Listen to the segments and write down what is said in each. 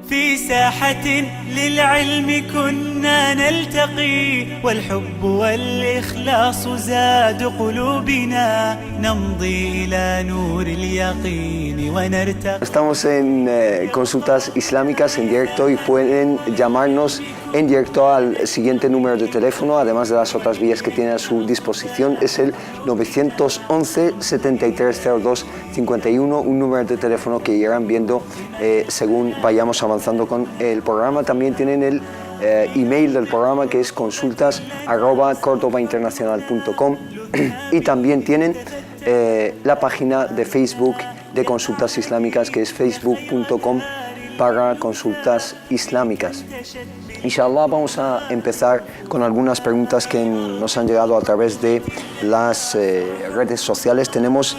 في ساحة للعلم كنا نلتقي والحب والإخلاص زاد قلوبنا نمضي إلى نور اليقين ونرتقي. Estamos en consultas islámicas en directo y pueden llamarnos en directo al siguiente número de teléfono, además de las otras vías que tienen a su disposición, es el 911 7302 51, un número de teléfono que irán viendo según vayamos avanzando con el programa. También tienen el email del programa, que es consultas@cordobainternacional.com, y también tienen la página de Facebook de Consultas Islámicas, que es facebook.com/consultas islámicas. Inshallah, vamos a empezar con algunas preguntas que nos han llegado a través de las redes sociales. Tenemos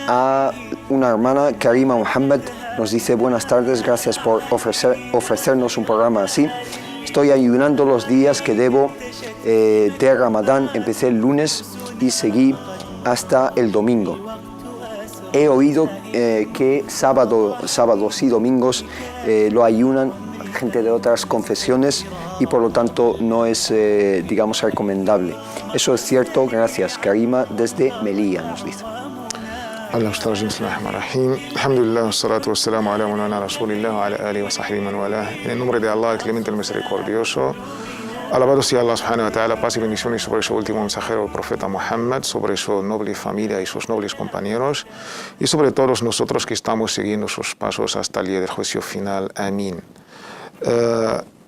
a una hermana, Karima Muhammad, nos dice: buenas tardes, gracias por ofrecernos un programa así. Estoy ayunando los días que debo de Ramadán. Empecé el lunes y seguí hasta el domingo. He oído que sábados y domingos lo ayunan gente de otras confesiones y por lo tanto no es, digamos, recomendable. Eso es cierto. Gracias. Karima desde Melilla nos dice. الله بسم الله الرحمن الرحيم الحمد لله والصلاة والسلام على مولانا رسول الله وعلى آله وصحبه من والاه. En el nombre de Allah, el clemente, el misericordioso, alabado sea Allah subhanahu wa ta'ala, paz y bendiciones sobre su último mensajero, el profeta Muhammad, sobre su noble familia y sus nobles compañeros, y sobre todos nosotros que estamos siguiendo sus pasos hasta el día del juicio final. Amén.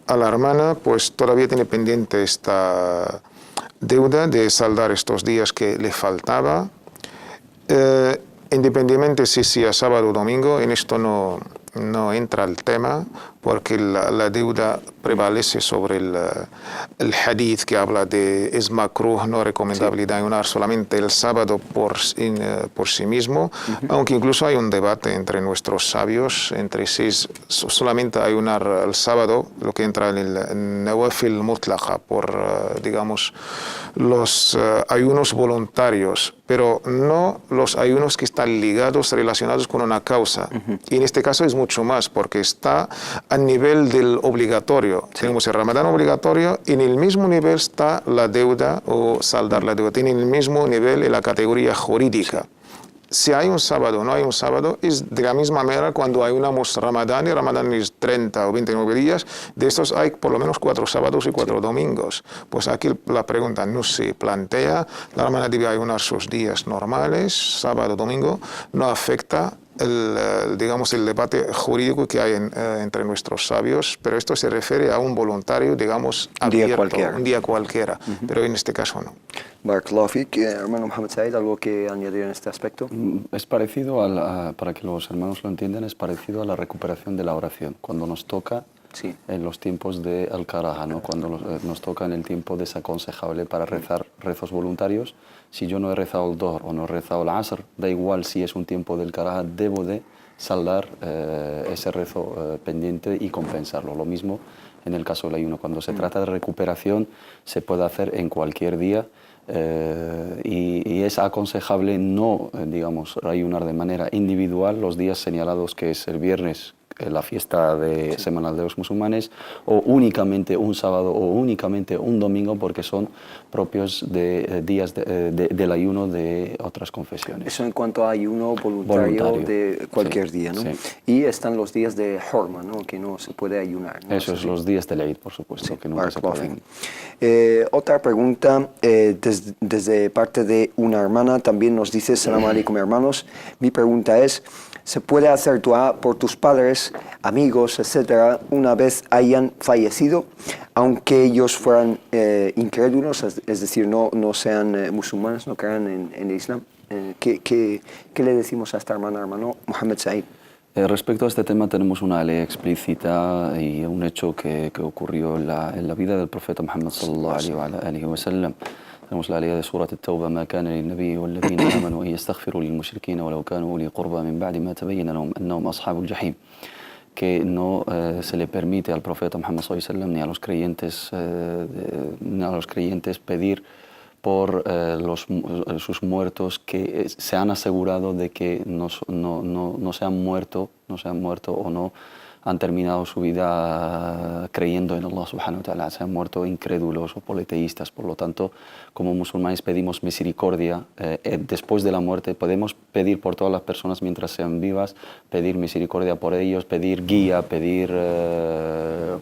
A la hermana, pues todavía tiene pendiente esta deuda de saldar estos días que le faltaba. Independientemente si sea sábado o domingo, en esto no entra el tema, porque la deuda prevalece sobre el hadith que habla de es makruh, no recomendable de ayunar solamente el sábado por sí mismo, aunque incluso hay un debate entre nuestros sabios entre si es solamente ayunar el sábado, lo que entra en el nawafil mutlaqa, por digamos los ayunos voluntarios, pero no los ayunos que están ligados, relacionados con una causa. Y en este caso es mucho más, porque está a nivel del obligatorio. Tenemos el Ramadán obligatorio y en el mismo nivel está la deuda o saldar la deuda. Tiene el mismo nivel en la categoría jurídica. Si hay un sábado o no hay un sábado, es de la misma manera cuando ayunamos Ramadán, y Ramadán es 30 o 29 días, de estos hay por lo menos 4 sábados y 4 domingos. Pues aquí la pregunta no se plantea, la hermana debe ayunar sus días normales, sábado, domingo, no afecta digamos, el debate jurídico que hay entre nuestros sabios, pero esto se refiere a un voluntario, digamos, abierto, un día cualquiera, pero en este caso no. Barakallahu fik. Hermano Mohamed Said, ¿algo que añadir en este aspecto? Es parecido, para que los hermanos lo entiendan, es parecido a la recuperación de la oración, cuando nos toca en los tiempos de al-karaha, ¿no? Cuando nos toca en el tiempo desaconsejable para rezar rezos voluntarios. Si yo no he rezado el Dohr o no he rezado el Asr, da igual si es un tiempo del karaha, debo de saldar ese rezo pendiente y compensarlo. Lo mismo en el caso del ayuno. Cuando se trata de recuperación, se puede hacer en cualquier día, y es aconsejable no, digamos, ayunar de manera individual los días señalados, que es el viernes, la fiesta semanal de los musulmanes, o únicamente un sábado o únicamente un domingo, porque son propios de días del ayuno de otras confesiones. Eso en cuanto a ayuno voluntario de cualquier día, ¿no? Y están los días de Horma, ¿no? Que no se puede ayunar, ¿no? Eso es los días de Eid, por supuesto, que nunca se pueden. Otra pregunta desde parte de una hermana, también nos dice: Salam alaikum, hermanos. Mi pregunta es: ¿se puede hacer dua por tus padres, amigos, etcétera, una vez hayan fallecido, aunque ellos fueran incrédulos, es decir, no sean musulmanes, no crean en el Islam? ¿Qué le decimos a esta hermano Mohamed Said? Respecto a este tema tenemos una ley explícita y un hecho que ocurrió en la vida del profeta Muhammad sallallahu alaihi wa sallam. tenemos la ley de Surat At-Tawbah: ما كان للنبي والذين آمنوا أن يستغفروا للمشركين ولو كانوا أولي قربى من بعد ما تبين لهم أنهم أصحاب الجحيم, que no se le permite al profeta Muhammad sallallahu alaihi wasallam ni a los creyentes pedir por sus muertos que se han asegurado de que no se han muerto o no han terminado su vida creyendo en Allah subhanahu wa ta'ala, se han muerto incrédulos o politeístas. Por lo tanto, como musulmanes pedimos misericordia después de la muerte. Podemos pedir por todas las personas mientras sean vivas, pedir misericordia por ellos, pedir guía, pedir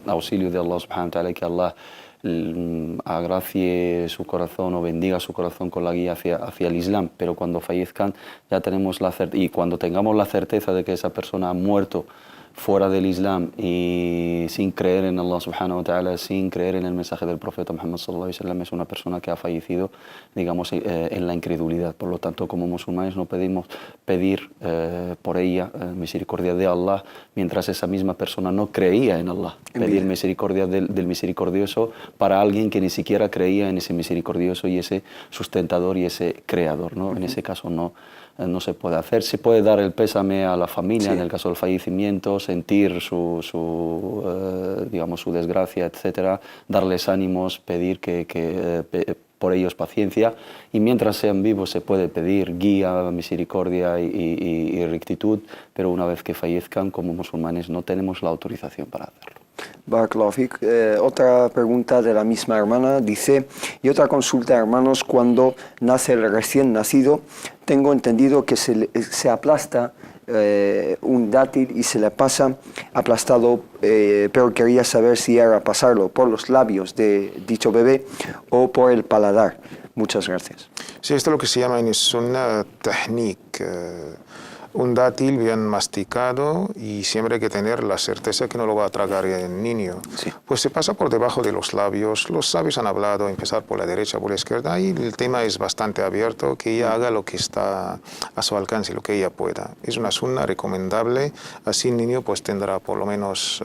auxilio de Allah subhanahu wa ta'ala, que Allah agracie su corazón o bendiga su corazón con la guía hacia el Islam, pero cuando fallezcan ya tenemos y cuando tengamos la certeza de que esa persona ha muerto fuera del Islam y sin creer en Allah subhanahu wa ta'ala, sin creer en el mensaje del profeta Muhammad sallallahu alaihi wasallam, es una persona que ha fallecido, digamos, en la incredulidad. Por lo tanto, como musulmanes no pedimos pedir por ella misericordia de Allah mientras esa misma persona no creía en Allah. Pedir misericordia del misericordioso para alguien que ni siquiera creía en ese misericordioso y ese sustentador y ese creador, ¿no? En ese caso no se puede hacer. Se puede dar el pésame a la familia, sí, en el caso del fallecimiento, sentir digamos, su desgracia, etcétera, darles ánimos, pedir por ellos paciencia, y mientras sean vivos se puede pedir guía, misericordia y rectitud, pero una vez que fallezcan, como musulmanes no tenemos la autorización para hacerlo. Barakallahu Fik. Otra pregunta de la misma hermana dice: y otra consulta, hermanos, cuando nace el recién nacido, tengo entendido que se aplasta un dátil y se le pasa aplastado, pero quería saber si era pasarlo por los labios de dicho bebé o por el paladar. Muchas gracias. Sí, esto es lo que se llama en Sunna tahnik. Un dátil bien masticado, y siempre hay que tener la certeza que no lo va a tragar el niño. Sí. Pues se pasa por debajo de los labios. Los sabios han hablado, empezar por la derecha, por la izquierda, y el tema es bastante abierto, que ella haga lo que está a su alcance, lo que ella pueda. Es una sunna recomendable, así el niño pues tendrá por lo menos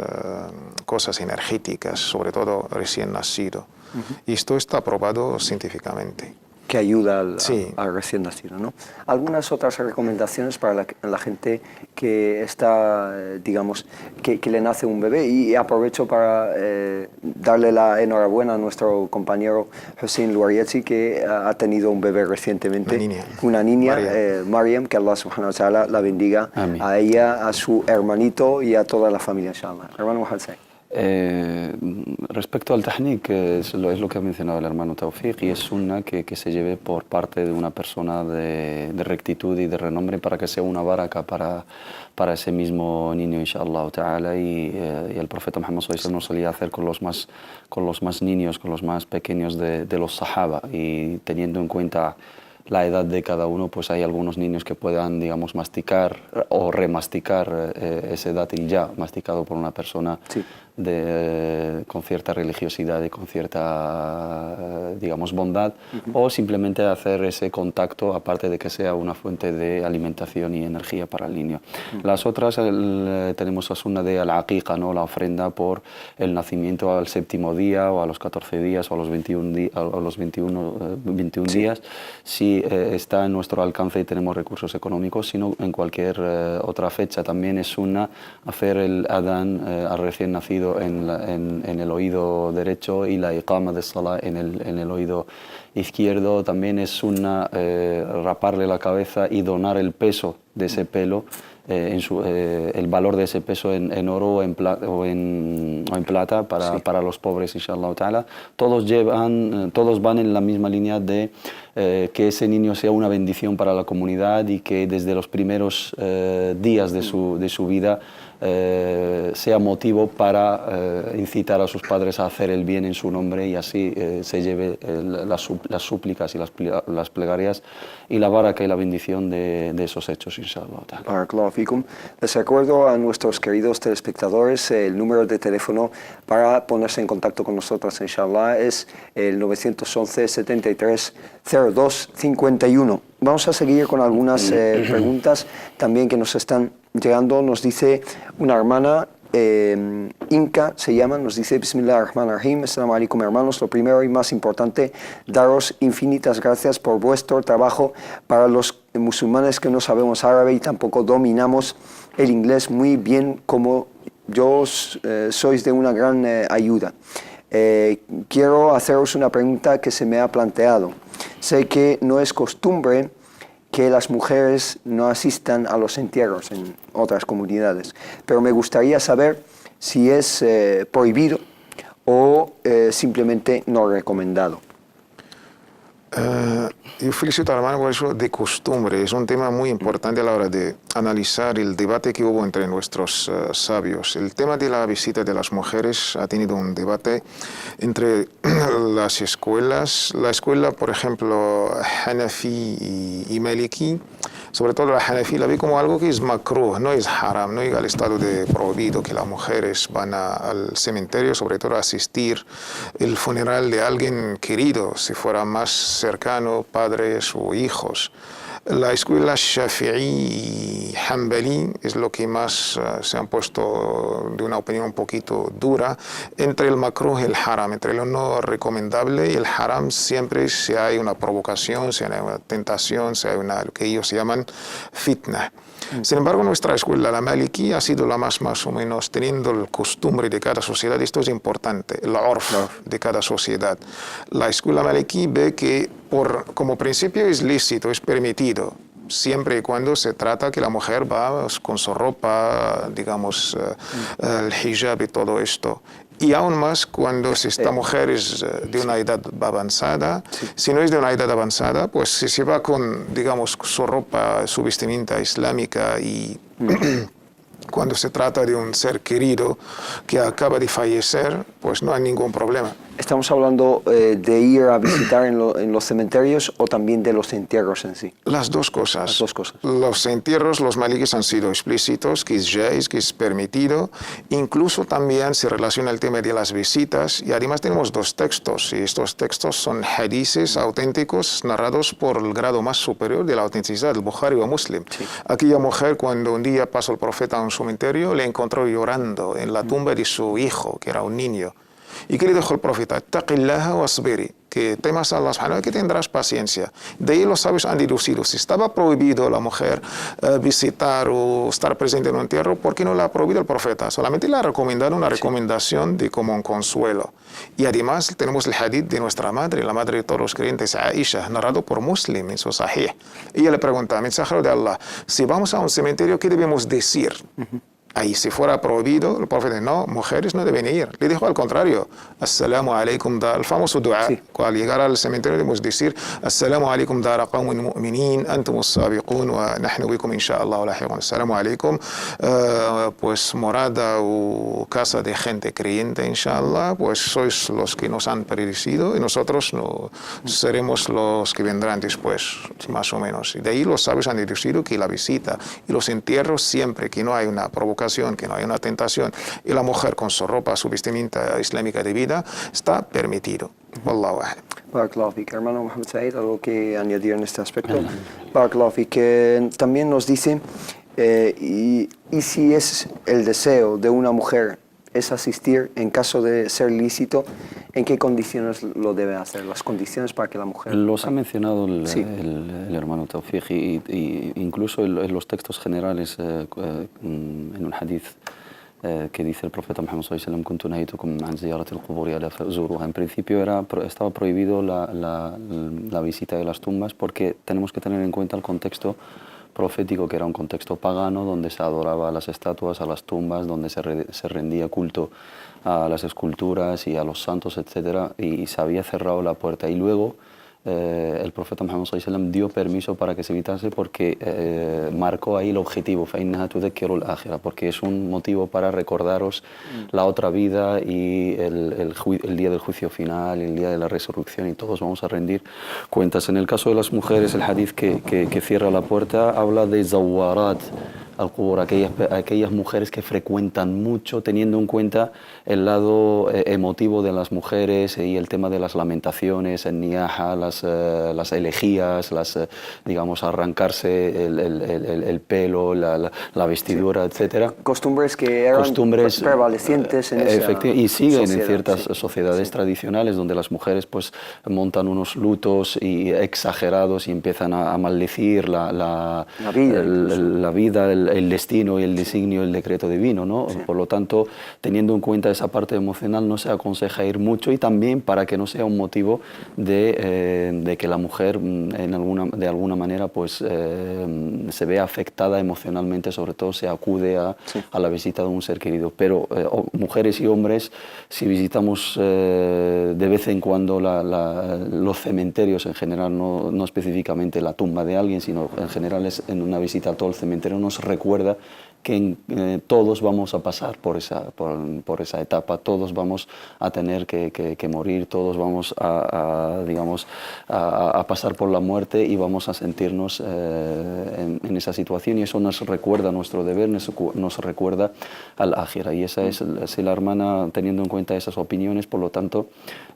cosas energéticas, sobre todo recién nacido. Y esto está probado científicamente. Que ayuda sí, al recién nacido, ¿no? Algunas otras recomendaciones para la gente que está, digamos, que le nace un bebé, y aprovecho para darle la enhorabuena a nuestro compañero Hussein Luarietzi, que ha tenido un bebé recientemente, una niña, Mariam, que Allah subhanahu wa ta'ala la bendiga. Amén. A ella, a su hermanito y a toda la familia, inshallah. Hermano Muhammad. Respecto al tahnik, es lo que ha mencionado el hermano Tawfiq, y es sunna que se lleve por parte de una persona de rectitud y de renombre para que sea una baraka para ese mismo niño, inshallah ta'ala, y el profeta Muhammad sallallahu alaihi wasallam no solía hacer con los más niños, con los más pequeños de los sahaba, y teniendo en cuenta la edad de cada uno, pues hay algunos niños que puedan, digamos, masticar o remasticar ese dátil ya masticado por una persona, sí, con cierta religiosidad y con cierta, digamos, bondad, o simplemente hacer ese contacto, aparte de que sea una fuente de alimentación y energía para el niño. Las otras, tenemos la sunna de al-aqiqa, ¿no? La ofrenda por el nacimiento al 7º día, o a los 14 días, o a los 21 días, si está en nuestro alcance y tenemos recursos económicos, sino en cualquier otra fecha. También es sunna hacer el adán al recién nacido en el oído derecho, y la iqama de salah en el oído izquierdo. También es sunna raparle la cabeza y donar el peso de ese pelo, el valor de ese peso en oro o en plata para los pobres, inshallah ta'ala. Todos van en la misma línea de que ese niño sea una bendición para la comunidad, y que desde los primeros días de su vida sea motivo para incitar a sus padres a hacer el bien en su nombre, y así se lleve las súplicas y las plegarias y la baraka y la bendición de esos hechos, inshallah. Barakallahu fikum. Les recuerdo a nuestros queridos telespectadores el número de teléfono para ponerse en contacto con nosotros, inshallah, es el 911 73 02 51. Vamos a seguir con algunas preguntas también que nos están llegando. Nos dice una hermana, Inca se llama, nos dice: Bismillahirrahmanirrahim, assalamu alaikum, hermanos. Lo primero y más importante, daros infinitas gracias por vuestro trabajo para los musulmanes que no sabemos árabe y tampoco dominamos el inglés muy bien como yo. Sois de una gran ayuda. Quiero haceros una pregunta que se me ha planteado. Sé que no es costumbre que las mujeres no asistan a los entierros en otras comunidades, pero me gustaría saber si es prohibido o simplemente no recomendado. Yo felicito al hermano por eso de costumbre. Es un tema muy importante a la hora de analizar el debate que hubo entre nuestros sabios. El tema de la visita de las mujeres ha tenido un debate entre las escuelas. La escuela, por ejemplo, Hanafi y Maliki, sobre todo la Hanafi, la ve como algo que es makruh, no es haram, no llega al estado de prohibido que las mujeres van al cementerio, sobre todo a asistir el funeral de alguien querido, si fuera más cercano, padres o hijos. La escuela Shafi'i y Hanbali es lo que más se han puesto de una opinión un poquito dura entre el makruh y el haram, entre lo no recomendable y el haram. Siempre si hay una provocación, si hay una tentación, si hay lo que ellos llaman fitna. Sin embargo, nuestra escuela, la Maliki, ha sido la más o menos teniendo el costumbre de cada sociedad. Esto es importante, el urf de cada sociedad. La escuela Maliki ve que como principio es lícito, es permitido, siempre y cuando se trata que la mujer va con su ropa, digamos, el hijab y todo esto. Y aún más cuando si esta mujer es de una edad avanzada, si no es de una edad avanzada, pues si se va con, digamos, su ropa, su vestimenta islámica y cuando se trata de un ser querido que acaba de fallecer, pues no hay ningún problema. ¿Estamos hablando de ir a visitar en los cementerios o también de los entierros en sí? Las dos cosas. Las dos cosas. Los entierros, los malikis han sido explícitos, que es jaiz, que es permitido. Incluso también se relaciona el tema de las visitas. Y además tenemos dos textos. Y estos textos son hadices auténticos narrados por el grado más superior de la autenticidad, el Bukhari o Muslim. Sí. Aquella mujer, cuando un día pasó el profeta a un cementerio, le encontró llorando en la tumba de su hijo, que era un niño. ¿Y qué le dijo el profeta? Taqillaha wasbiri, que temas a Allah subhanahu wa ta'ala, que tendrás paciencia. De ahí los sabios han deducido, si estaba prohibido la mujer visitar o estar presente en un entierro, ¿por qué no la ha prohibido el profeta? Solamente le ha recomendado una recomendación de como un consuelo. Y además tenemos el hadith de nuestra madre, la madre de todos los creyentes, Aisha, narrado por Muslim en su Sahih. Ella le pregunta, mensajero de Allah, si vamos a un cementerio, ¿qué debemos decir? Ahí si fuera prohibido, el profeta no, mujeres no deben ir. Le dijo al contrario, Assalamu alaikum dar, el famoso dua. Sí. Al llegar al cementerio debemos decir, Assalamu alaikum dar qawmin mu'minin, antum as-sabiqun wa nahnu bikum insha'Allah lahiqun. Assalamu alaikum, pues morada o casa de gente creyente, insha'Allah, pues sois los que nos han predecido y nosotros no seremos los que vendrán después, más o menos. Y de ahí los sabios han deducido que la visita y los entierros siempre que no hay una provocación, que no hay una tentación, y la mujer con su ropa, su vestimenta islámica de vida, está permitido. Wallahu a'lam. Barakallahu fik. Hermano Mohamed Said, ¿algo que añadir en este aspecto? Barakallahu fik, que también nos dice, y si es el deseo de una mujer es asistir, en caso de ser lícito, ¿en qué condiciones lo debe hacer? Las condiciones para que la mujer... Los ha mencionado el hermano Tawfiq y incluso en los textos generales, en un hadith que dice el profeta Muhammad sallallahu alaihi wasallam, kuntu nahaytukum an ziyarati al-qubur ala fazuruha. En principio estaba prohibido la visita de las tumbas porque tenemos que tener en cuenta el contexto profético, que era un contexto pagano donde se adoraba a las estatuas, a las tumbas, donde se rendía culto a las esculturas y a los santos, etc. Y se había cerrado la puerta. Y luego el profeta Muhammad sallallahu alaihi wasallam dio permiso para que se evitase porque marcó ahí el objetivo, فَإِنَّهَا تُذَكِّرُ الْآخِرَةَ, porque es un motivo para recordaros la otra vida y el día del juicio final, el día de la resurrección, y todos vamos a rendir cuentas. En el caso de las mujeres, el hadith que cierra la puerta habla de zawarat al-qubur, aquellas mujeres que frecuentan mucho, teniendo en cuenta el lado emotivo de las mujeres y el tema de las lamentaciones, el niyaha, las elegías, digamos, arrancarse el pelo, la vestidura, etcétera. Costumbres que eran prevalecientes en esa y siguen sociedad, en ciertas sociedades tradicionales donde las mujeres pues montan unos lutos exagerados y empiezan a maldecir la vida, el destino y el designio, el decreto divino, ¿no? Sí. Por lo tanto, teniendo en cuenta esa parte emocional, no se aconseja ir mucho, y también para que no sea un motivo de que la mujer de alguna manera pues, se vea afectada emocionalmente, sobre todo si acude a la visita de un ser querido. Pero mujeres y hombres, si visitamos de vez en cuando los cementerios en general, no específicamente la tumba de alguien, sino en general es en una visita a todo el cementerio, nos recuerda que todos vamos a pasar por esa etapa, todos vamos a tener que morir, todos vamos digamos, a pasar por la muerte y vamos a sentirnos en esa situación, y eso nos recuerda nuestro deber, nos recuerda al ájira. Y esa es, si la hermana, teniendo en cuenta esas opiniones, por lo tanto,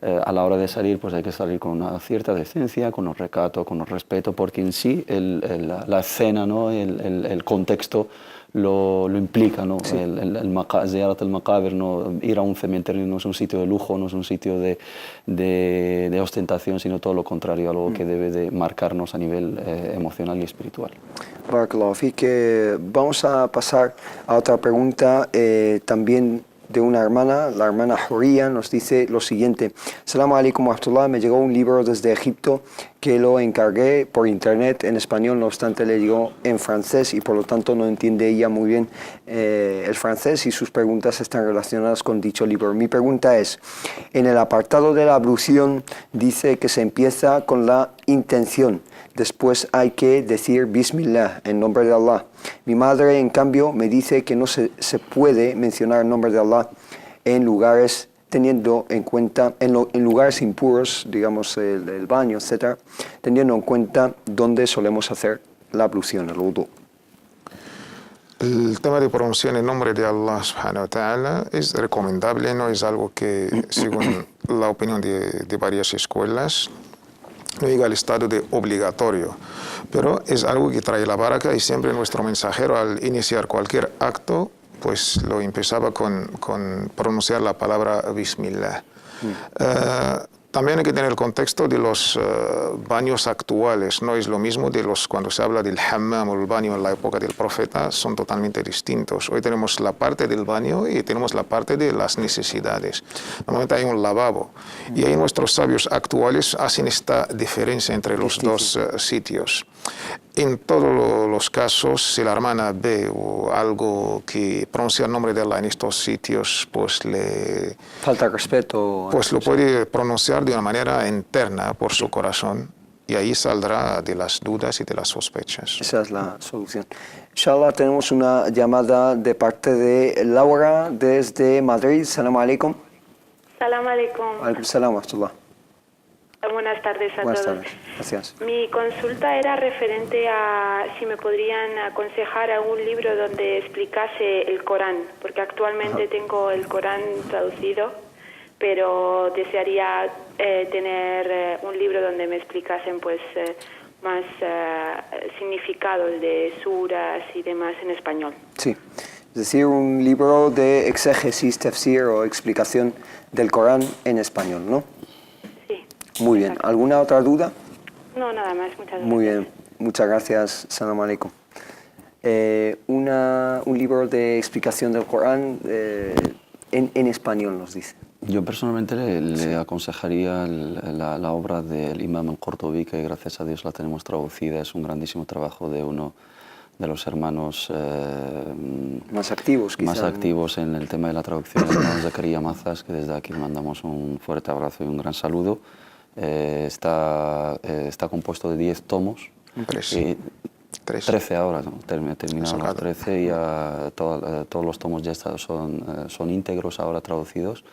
a la hora de salir, pues hay que salir con una cierta decencia, con un recato, con un respeto, porque en sí la escena, ¿no? el contexto lo implica, ¿no? Sí. Ziyarat al-Maqabir, ¿no? Ir a un cementerio no es un sitio de lujo, no es un sitio de ostentación, sino todo lo contrario, algo que debe de marcarnos a nivel emocional y espiritual. Barakallahu fik. Vamos a pasar a otra pregunta también de una hermana. La hermana Huria nos dice lo siguiente: Assalamu alaikum wa rahmatullah, me llegó un libro desde Egipto que lo encargué por internet en español, no obstante le llegó en francés y por lo tanto no entiende ella muy bien el francés, y sus preguntas están relacionadas con dicho libro. Mi pregunta es, en el apartado de la ablución dice que se empieza con la intención, después hay que decir Bismillah, en nombre de Allah. Mi madre, en cambio, me dice que no se puede mencionar el nombre de Allah en lugares, teniendo en cuenta, en lugares impuros, digamos el baño, etc., teniendo en cuenta dónde solemos hacer la ablución, el wudu. El tema de pronunciar el nombre de Allah subhanahu wa ta'ala es recomendable, no es algo que, según la opinión de varias escuelas, no llega al estado de obligatorio, pero es algo que trae la baraka, y siempre nuestro mensajero al iniciar cualquier acto pues lo empezaba con pronunciar la palabra Bismillah. También hay que tener el contexto de los baños actuales. No es lo mismo cuando se habla del hammam o el baño en la época del profeta, son totalmente distintos. Hoy tenemos la parte del baño y tenemos la parte de las necesidades. Normalmente hay un lavabo, y ahí nuestros sabios actuales hacen esta diferencia entre los dos sitios. En todos los casos, si la hermana ve algo que pronuncia el nombre de Allah en estos sitios, pues le falta respeto. Pues lo puede pronunciar de una manera interna por su corazón, y ahí saldrá de las dudas y de las sospechas. Esa es la solución. Inshallah, tenemos una llamada de parte de Laura desde Madrid. Salam alaikum. Salam alaikum. Alaikum salam wa rahmatullah. Buenas tardes a Buenas todos. Tardes. Gracias. Mi consulta era referente a si me podrían aconsejar algún libro donde explicase el Corán, porque actualmente tengo el Corán traducido, pero desearía tener un libro donde me explicasen pues más significados de suras y demás en español. Sí, es decir, un libro de exégesis, tafsir o explicación del Corán en español, ¿no? Muy bien. ¿Alguna otra duda? No, nada más. Muchas gracias. Muy bien. Muchas gracias. Salam alaikum. Un libro de explicación del Corán en español, nos dice. Yo personalmente le aconsejaría la obra del Imam al-Qurtubi, que gracias a Dios la tenemos traducida. Es un grandísimo trabajo de uno de los hermanos más activos, quizá, más activos en el tema de la traducción, el hermano Zakaria Mazas, que desde aquí le mandamos un fuerte abrazo y un gran saludo. Está compuesto de 10 tomos. 13 ahora, ¿no? Terminaron los 13 y todos los tomos ya son íntegros ahora traducidos,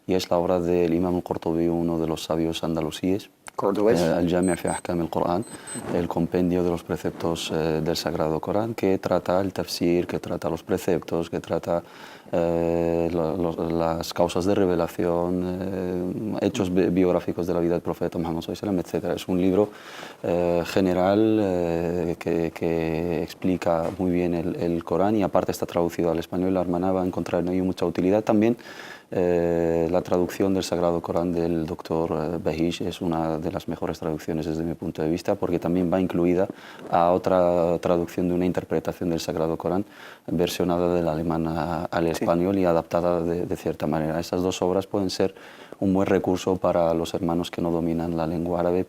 y es la obra del Imam al-Qurtubi, uno de los sabios andalusíes, Al-Jami' fi Ahkam al-Qur'an, el compendio de los preceptos del Sagrado Corán, que trata el tafsir, que trata los preceptos, que trata las causas de revelación, hechos biográficos de la vida del profeta Muhammad sallallahu alaihi wasallam, etc. Es un libro general que explica muy bien el Corán, y aparte está traducido al español. La hermana va a encontrar en ello mucha utilidad. También La traducción del Sagrado Corán del doctor Behish es una de las mejores traducciones desde mi punto de vista, porque también va incluida a otra traducción de una interpretación del Sagrado Corán versionada del alemán al español y adaptada de cierta manera. Esas dos obras pueden ser un buen recurso para los hermanos que no dominan la lengua árabe,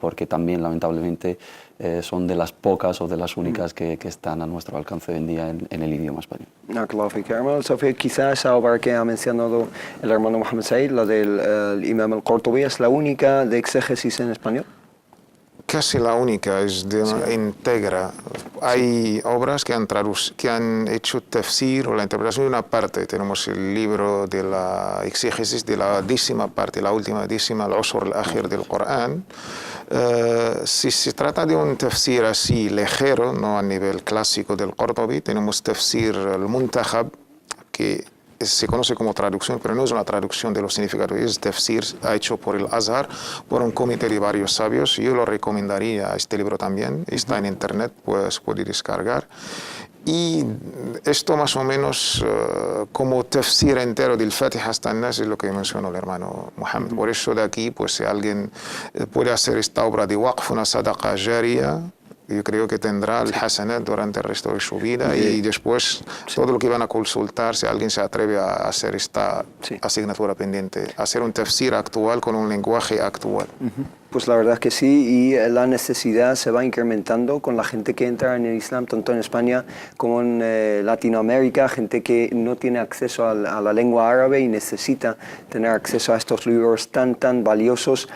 porque también lamentablemente son de las pocas o de las únicas que están a nuestro alcance hoy en día en el idioma español. Hermano Sofía, quizás esa obra que ha mencionado el hermano Mohamed Said, la del Imam al-Qurtubi, ¿es la única de exégesis en español? Casi la única, integra. Hay obras que han hecho tafsir o la interpretación de una parte. Tenemos el libro de la exégesis de la 10ª parte, la última 10ª, al-Ushr al-Akhir del Corán. Si se trata de un tafsir así ligero, no a nivel clásico del Qurtubi, tenemos tafsir al-Muntakhab, que se conoce como traducción, pero no es una traducción de los significados, es tafsir hecho por el Azhar, por un comité de varios sabios. Yo lo recomendaría, este libro también, está en internet, pues puede descargar. Y esto más o menos como tafsir entero del Fatiha hasta el Nas es lo que mencionó el hermano Mohamed. Por eso de aquí, pues si alguien puede hacer esta obra de waqf, una sadaqa jariya, yo creo que tendrá el hasanat durante el resto de su vida y después todo lo que van a consultar, si alguien se atreve a hacer esta asignatura pendiente, hacer un tafsir actual con un lenguaje actual. Pues la verdad es que sí, y la necesidad se va incrementando con la gente que entra en el Islam, tanto en España como en Latinoamérica, gente que no tiene acceso a la lengua árabe y necesita tener acceso a estos libros tan valiosos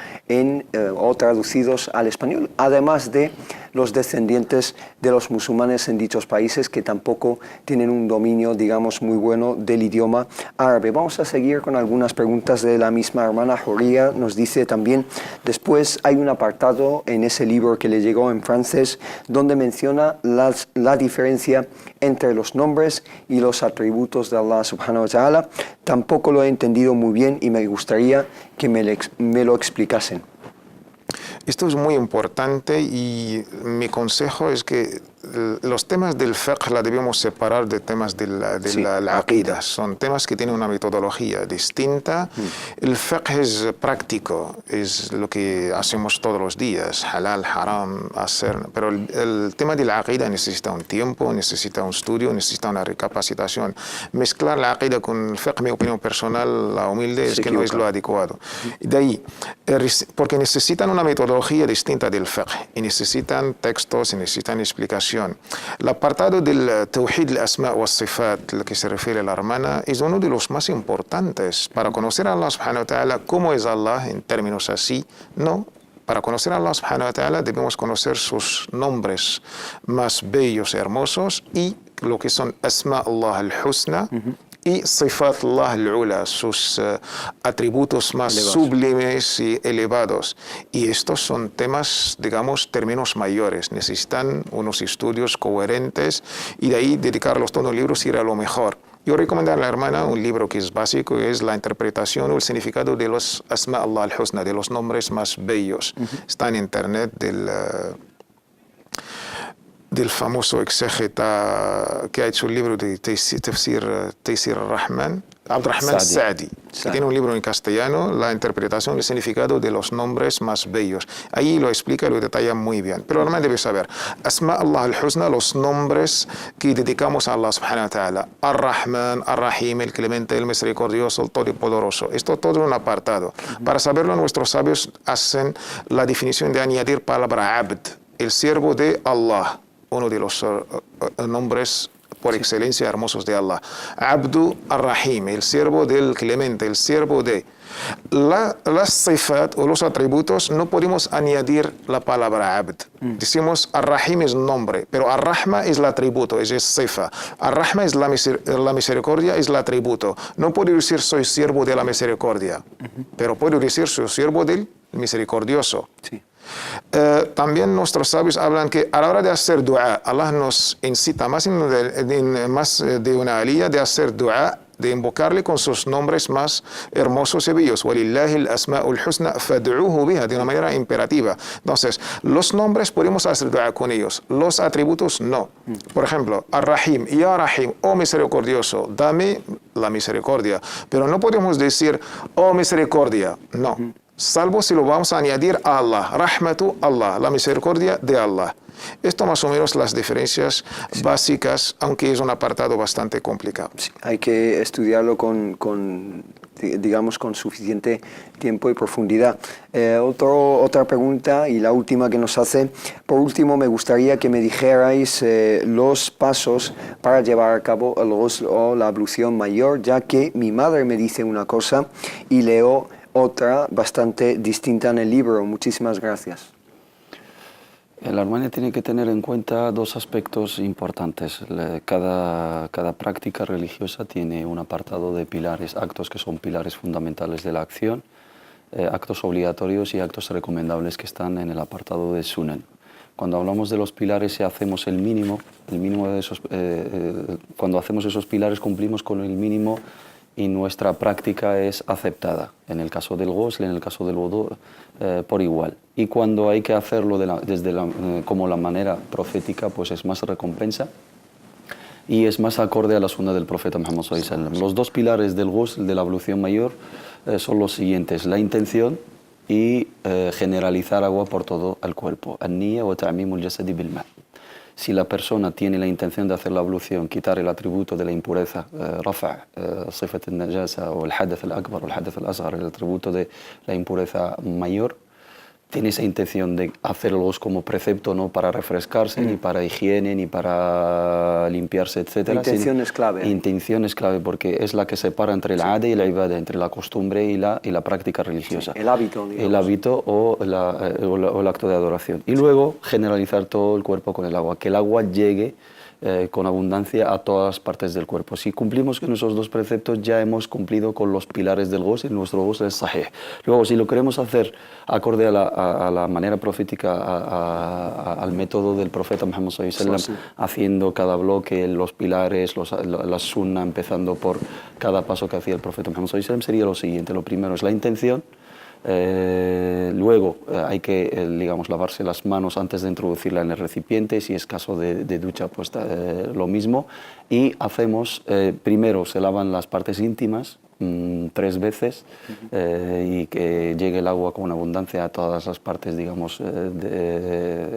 o traducidos al español, además de los descendientes de los musulmanes en dichos países que tampoco tienen un dominio, digamos, muy bueno del idioma árabe. Vamos a seguir con algunas preguntas de la misma hermana Joría. Nos dice también, después hay un apartado en ese libro que le llegó en francés donde menciona la diferencia entre los nombres y los atributos de Allah subhanahu wa ta'ala. Tampoco lo he entendido muy bien y me gustaría que me lo explicasen. Esto es muy importante y mi consejo es que los temas del fiqh la debemos separar de temas de la aqida. Son temas que tienen una metodología distinta. El fiqh es práctico, es lo que hacemos todos los días, halal, haram, pero el tema de la aqida necesita un tiempo, necesita un estudio, necesita una recapacitación. Mezclar la aqida con el fiqh, mi opinión personal, la humilde, es que no es lo adecuado. De ahí, porque necesitan una metodología distinta del fiqh y necesitan textos y necesitan explicación. El apartado del Tawhid al-Asma wa al-Sifat, al que se refiere a la hermana, es uno de los más importantes para conocer a Allah subhanahu wa ta'ala. ¿Cómo es Allah en términos así? No. Para conocer a Allah subhanahu wa ta'ala debemos conocer sus nombres más bellos y hermosos y lo que son Asma Allah al-Husna y Sifat Allah al-Ula, sus atributos más sublimes y elevados. Y estos son temas, digamos, términos mayores. Necesitan unos estudios coherentes y de ahí dedicarlos todos los libros sería lo mejor. Yo recomendaría a la hermana un libro que es básico, es la interpretación o el significado de los Asma Allah al-Husna, de los nombres más bellos. Está en internet del famoso exégeta que ha hecho el libro de Tafsir al-Rahman, Abdurrahman Sa'di, que tiene un libro en castellano, la interpretación del significado de los nombres más bellos. Ahí lo explica y lo detalla muy bien. Pero además debe saber, Asma Allah al-Husna, los nombres que dedicamos a Allah subhanahu wa ta'ala. Ar-Rahman, Ar-Rahim, el clemente, el misericordioso, el todopoderoso. Esto todo es un apartado. Para saberlo, nuestros sabios hacen la definición de añadir palabra abd, el siervo de Allah, uno de los nombres por excelencia hermosos de Allah. Abdu Ar-Rahim, el siervo del clemente, el siervo de... Las sifat o los atributos no podemos añadir la palabra abd. Decimos Ar-Rahim es nombre, pero Ar-Rahma es el atributo, es sifa. Ar-Rahma es la misericordia, es el atributo. No puedo decir soy siervo de la misericordia, pero puedo decir soy siervo del misericordioso. Sí. También nuestros sabios hablan que a la hora de hacer dua, Allah nos incita más de una aliyah de hacer dua de invocarle con sus nombres más hermosos y bellos. وَلِلَّهِ الْأَسْمَاءُ الْحُسْنَى فَادْعُوهُ بِهَا, de una manera imperativa. Entonces, los nombres podemos hacer dua con ellos, los atributos no. Por ejemplo, Ar-Rahim, Ya Rahim, oh misericordioso, dame la misericordia. Pero no podemos decir, oh misericordia, no. Salvo si lo vamos a añadir a Allah, Rahmatu Allah, la misericordia de Allah. Esto más o menos las diferencias básicas, aunque es un apartado bastante complicado. Sí, hay que estudiarlo con suficiente tiempo y profundidad. Otra pregunta y la última que nos hace. Por último, me gustaría que me dijerais los pasos para llevar a cabo el ghusl o la ablución mayor, ya que mi madre me dice una cosa y leo otra bastante distinta en el libro. Muchísimas gracias. El armenio tiene que tener en cuenta dos aspectos importantes. Cada práctica religiosa tiene un apartado de pilares, actos que son pilares fundamentales de la acción, actos obligatorios y actos recomendables que están en el apartado de sunan. Cuando hablamos de los pilares y hacemos el mínimo de esos, cuando hacemos esos pilares cumplimos con el mínimo y nuestra práctica es aceptada. En el caso del ghusl, en el caso del wudu, por igual. Y cuando hay que hacerlo como la manera profética, pues es más recompensa y es más acorde a la sunna del profeta Muhammad sallallahu alaihi wasallam. Los dos pilares del ghusl, de la ablución mayor, son los siguientes: la intención y generalizar agua por todo el cuerpo. An-niyya wa ta'mimul jasadi bil ma'. Si la persona tiene la intención de hacer la ablución, quitar el atributo de la impureza, rafa', sifat al-najasa o el hadath al-akbar o el hadath al-asghar, el atributo de la impureza mayor, tiene esa intención de hacer el ghusl como precepto, no para refrescarse, ni para higiene, ni para limpiarse, etc. La intención es clave. Intención es clave porque es la que separa entre el ade y la ibada, entre la costumbre y la práctica religiosa. Sí, el hábito, digamos. El hábito o el acto de adoración. Y luego generalizar todo el cuerpo con el agua, que el agua llegue con abundancia a todas las partes del cuerpo. Si cumplimos con esos dos preceptos, ya hemos cumplido con los pilares del ghusl y nuestro ghusl es sahih. Luego, si lo queremos hacer acorde a la manera profética, al método del profeta Muhammad sallallahu alaihi wasallam, haciendo cada bloque, los pilares, la sunna, empezando por cada paso que hacía el profeta Muhammad sallallahu alaihi wasallam, sería lo siguiente. Lo primero es la intención. Luego hay que lavarse las manos antes de introducirla en el recipiente. Si es caso de ducha, pues lo mismo. Y hacemos, primero se lavan las partes íntimas 3 veces y que llegue el agua con abundancia a todas las partes,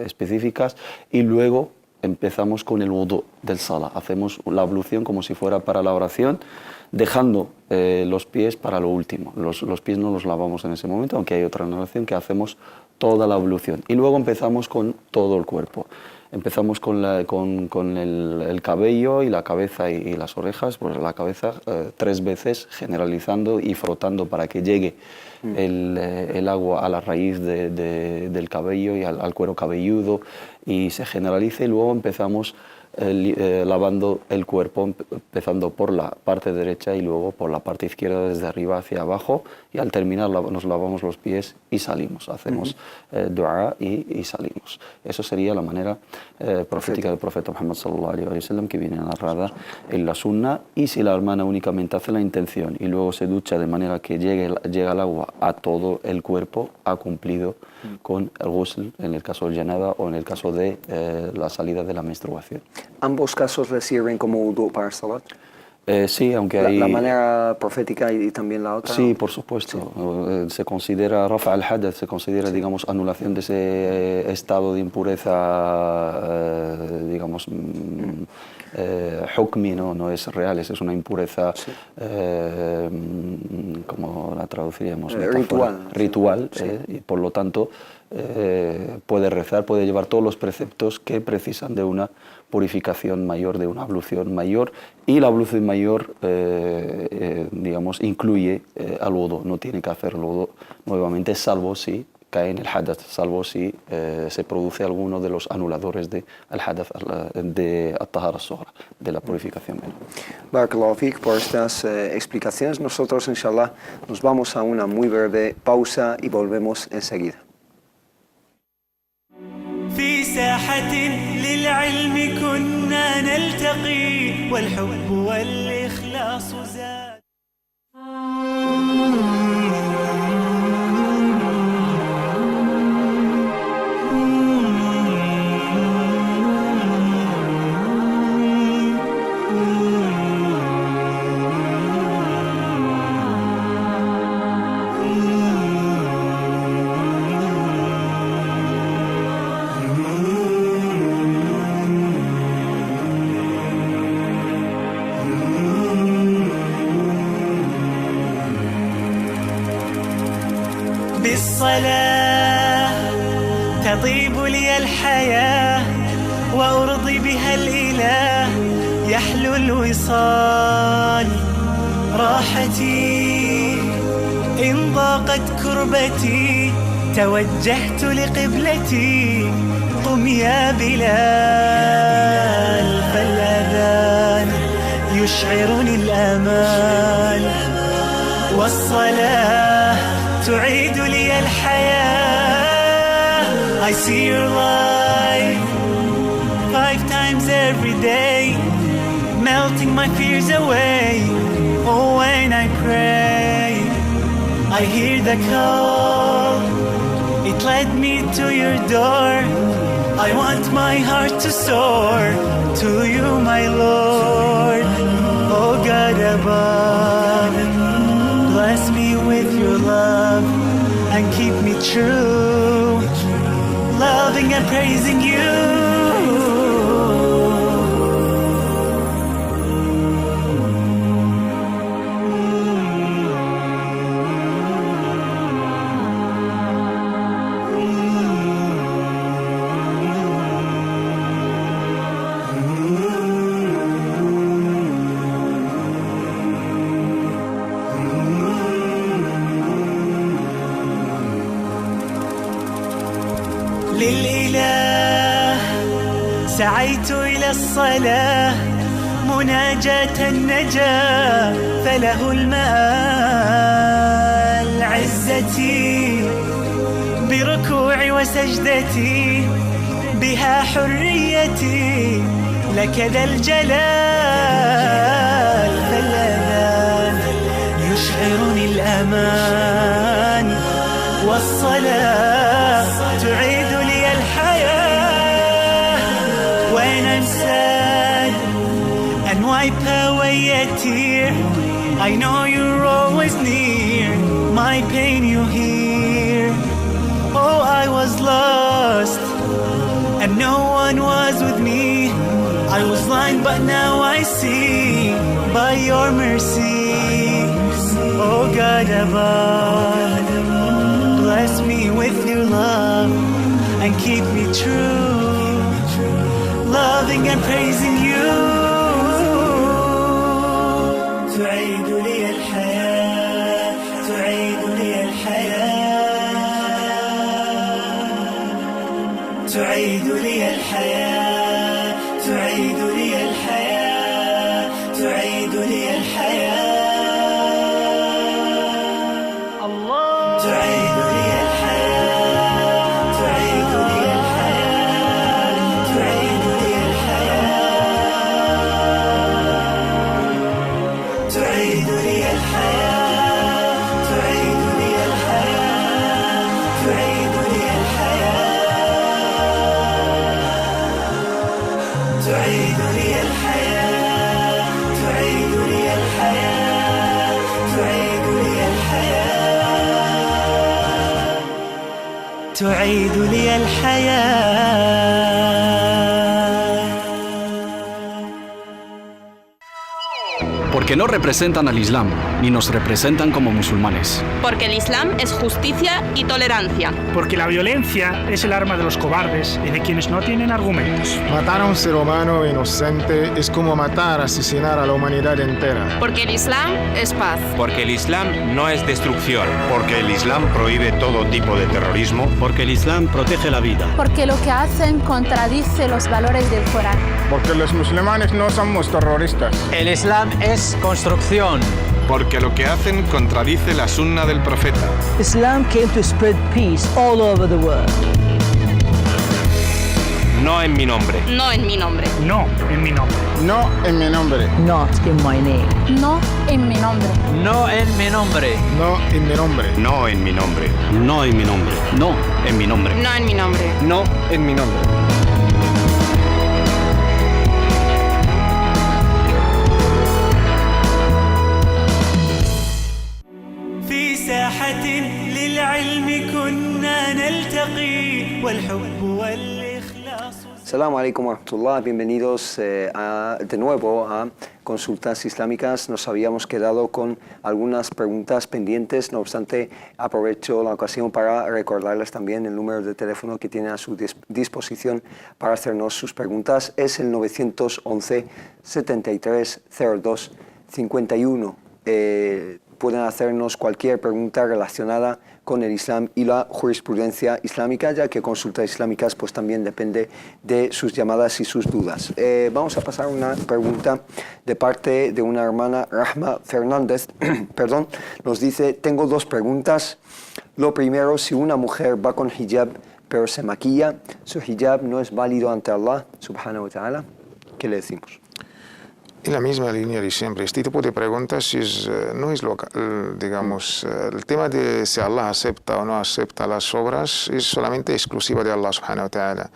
específicas. Y luego empezamos con el wudu del sala. Hacemos la ablución como si fuera para la oración, dejando los pies para lo último. Los pies no los lavamos en ese momento, aunque hay otra narración que hacemos toda la ablución. Y luego empezamos con todo el cuerpo. Empezamos con el cabello y la cabeza y las orejas. Pues la cabeza 3 veces, generalizando y frotando para que llegue el agua a la raíz del cabello y al cuero cabelludo y se generalice. Y luego empezamos lavando el cuerpo, empezando por la parte derecha y luego por la parte izquierda, desde arriba hacia abajo, y al terminar nos lavamos los pies y salimos, hacemos dua y salimos. Eso sería la manera profética del profeta Muhammad sallallahu alaihi wasallam, que viene narrada en la sunna. Y si la hermana únicamente hace la intención y luego se ducha de manera que llega el agua a todo el cuerpo, ha cumplido con el ghusl en el caso del janaba o en el caso de la salida de la menstruación. ¿Ambos casos le sirven como wudu para salat? Sí, aunque hay... La manera profética y también la otra. Sí, por supuesto. Sí. Se considera rafa al-hadath, se considera, anulación de ese estado de impureza, hukmi, no es real, es una impureza, ¿cómo la traduciríamos? Ritual, sí. Y por lo tanto puede rezar, puede llevar todos los preceptos que precisan de una purificación mayor, de una ablución mayor, y la ablución mayor, incluye al wudu. No tiene que hacer el wudu nuevamente, salvo si cae en el hadath, salvo si se produce alguno de los anuladores de al hadath, de at-tahara as-sughra, de la purificación menor. Barakallahu fik por estas explicaciones. Nosotros, inshallah, nos vamos a una muy breve pausa y volvemos enseguida. في ساحة للعلم كنا نلتقي والحب والإخلاص زاد بالصلاة تطيب لي الحياة وأرضي بها الإله يحلو الوصال راحتي إن ضاقت كربتي توجهت لقبلتي قم يا بلال فالأذان يشعرني الأمان والصلاة تعيد لي الحياة I see your light 5 times every day melting my fears away oh when I pray I hear the call it led me to your door I want my heart to soar to you my Lord oh God above bless me with your love and keep me true loving and praising you للإله سعيت إلى الصلاة مناجاة النجاة فله المآل عزتي بركوعي وسجدتي بها حريتي لك ذا الجلال فالأذان يشعرني الأمان والصلاة تعيد لي الحياة when I'm sad and wipe away a tear I know you're always near my pain you hear oh I was lost and no one was with me I was blind but now I see by your mercy oh God above bless me with your love and keep me true loving and praising you تعيد لي الحياة تعيد لي الحياة تعيد لي الحياة تعيد لي الحياة تعيد لي الحياة الله تعيد لي الحياة تعيد لي الحياة تعيد لي الحياة تعيد لي الحياة تعيد لي الحياة تعيد لي الحياة تعيد لي الحياة تعيد لي الحياة تعيد لي الحياة تعيد لي الحياة Porque no representan al Islam, ni nos representan como musulmanes. Porque el Islam es justicia y tolerancia. Porque la violencia es el arma de los cobardes y de quienes no tienen argumentos. Matar a un ser humano inocente es como matar, asesinar a la humanidad entera. Porque el Islam es paz. Porque el Islam no es destrucción. Porque el Islam prohíbe todo tipo de terrorismo. Porque el Islam protege la vida. Porque lo que hacen contradice los valores del Corán. Porque los musulmanes no somos terroristas. El Islam es construcción. Porque lo que hacen contradice la sunna del profeta. Islam came to spread peace all over the world. No en mi nombre. No en mi nombre. No en mi nombre. No en mi nombre. Not in my name. No en mi nombre. No en mi nombre. No en mi nombre. No en mi nombre. No en mi nombre. No en mi nombre. No en mi nombre. No en mi nombre. في ساحة للعلم كنا نلتقي والحب والإخلاص Assalamu alaikum wa rahmatullah, bienvenidos de nuevo a Consultas Islámicas. Nos habíamos quedado con algunas preguntas pendientes, no obstante aprovecho la ocasión para recordarles también el número de teléfono que tienen a su disposición para hacernos sus preguntas. Es el 911 73 02 51. Pueden hacernos cualquier pregunta relacionada con el Islam y la jurisprudencia islámica, ya que Consultas Islámicas pues también depende de sus llamadas y sus dudas. Vamos a pasar una pregunta de parte de una hermana, Rahma Fernández, perdón, nos dice, tengo dos preguntas. Lo primero, si una mujer va con hijab pero se maquilla, ¿su hijab no es válido ante Allah subhanahu wa ta'ala? ¿Qué le decimos? En la misma línea de siempre, este tipo de preguntas no es digamos, el tema de si Allah acepta o no acepta las obras es solamente exclusiva de Allah subhanahu wa ta'ala.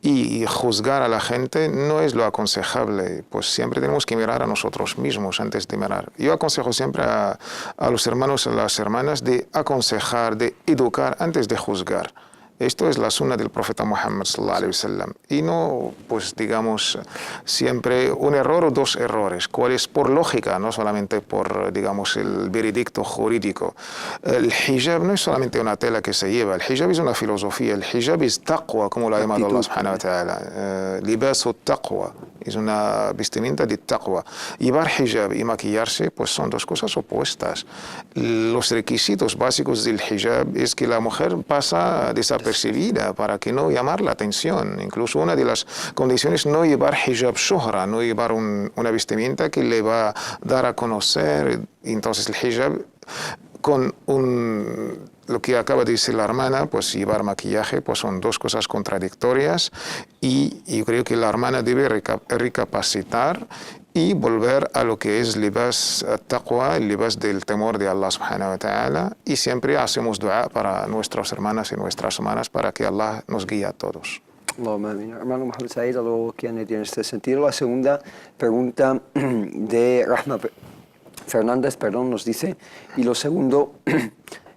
Y juzgar a la gente no es lo aconsejable, pues siempre tenemos que mirar a nosotros mismos antes de mirar. Yo aconsejo siempre a los hermanos y a las hermanas de aconsejar, de educar antes de juzgar. Esto es la sunna del profeta Muhammad sallallahu alaihi wasallam. Y no, pues digamos, siempre un error o dos errores, cuáles por lógica, no solamente por, digamos, el veredicto jurídico. El hijab no es solamente una tela que se lleva, el hijab es una filosofía, el hijab es taqwa, como lo ha llamado Allah subhanahu wa ta'ala. Libasu taqwa, es una vestimenta de taqwa. Llevar hijab y maquillarse, pues son dos cosas opuestas. Los requisitos básicos del hijab es que la mujer pasa desapercibida para que no llamar la atención. Incluso una de las condiciones no llevar hijab shuhra, no llevar una vestimenta que le va a dar a conocer. Entonces el hijab con lo que acaba de decir la hermana, pues llevar maquillaje, pues son dos cosas contradictorias y yo creo que la hermana debe recapacitar y volver a lo que es libas taqwa, el libas del temor de Allah subhanahu wa ta'ala, y siempre hacemos dua para nuestras hermanas y nuestras hermanas para que Allah nos guíe a todos. Hermano Mohamed Said, algo que añadir en este sentido. La segunda pregunta de Rahma Fernández, perdón, nos dice, y lo segundo,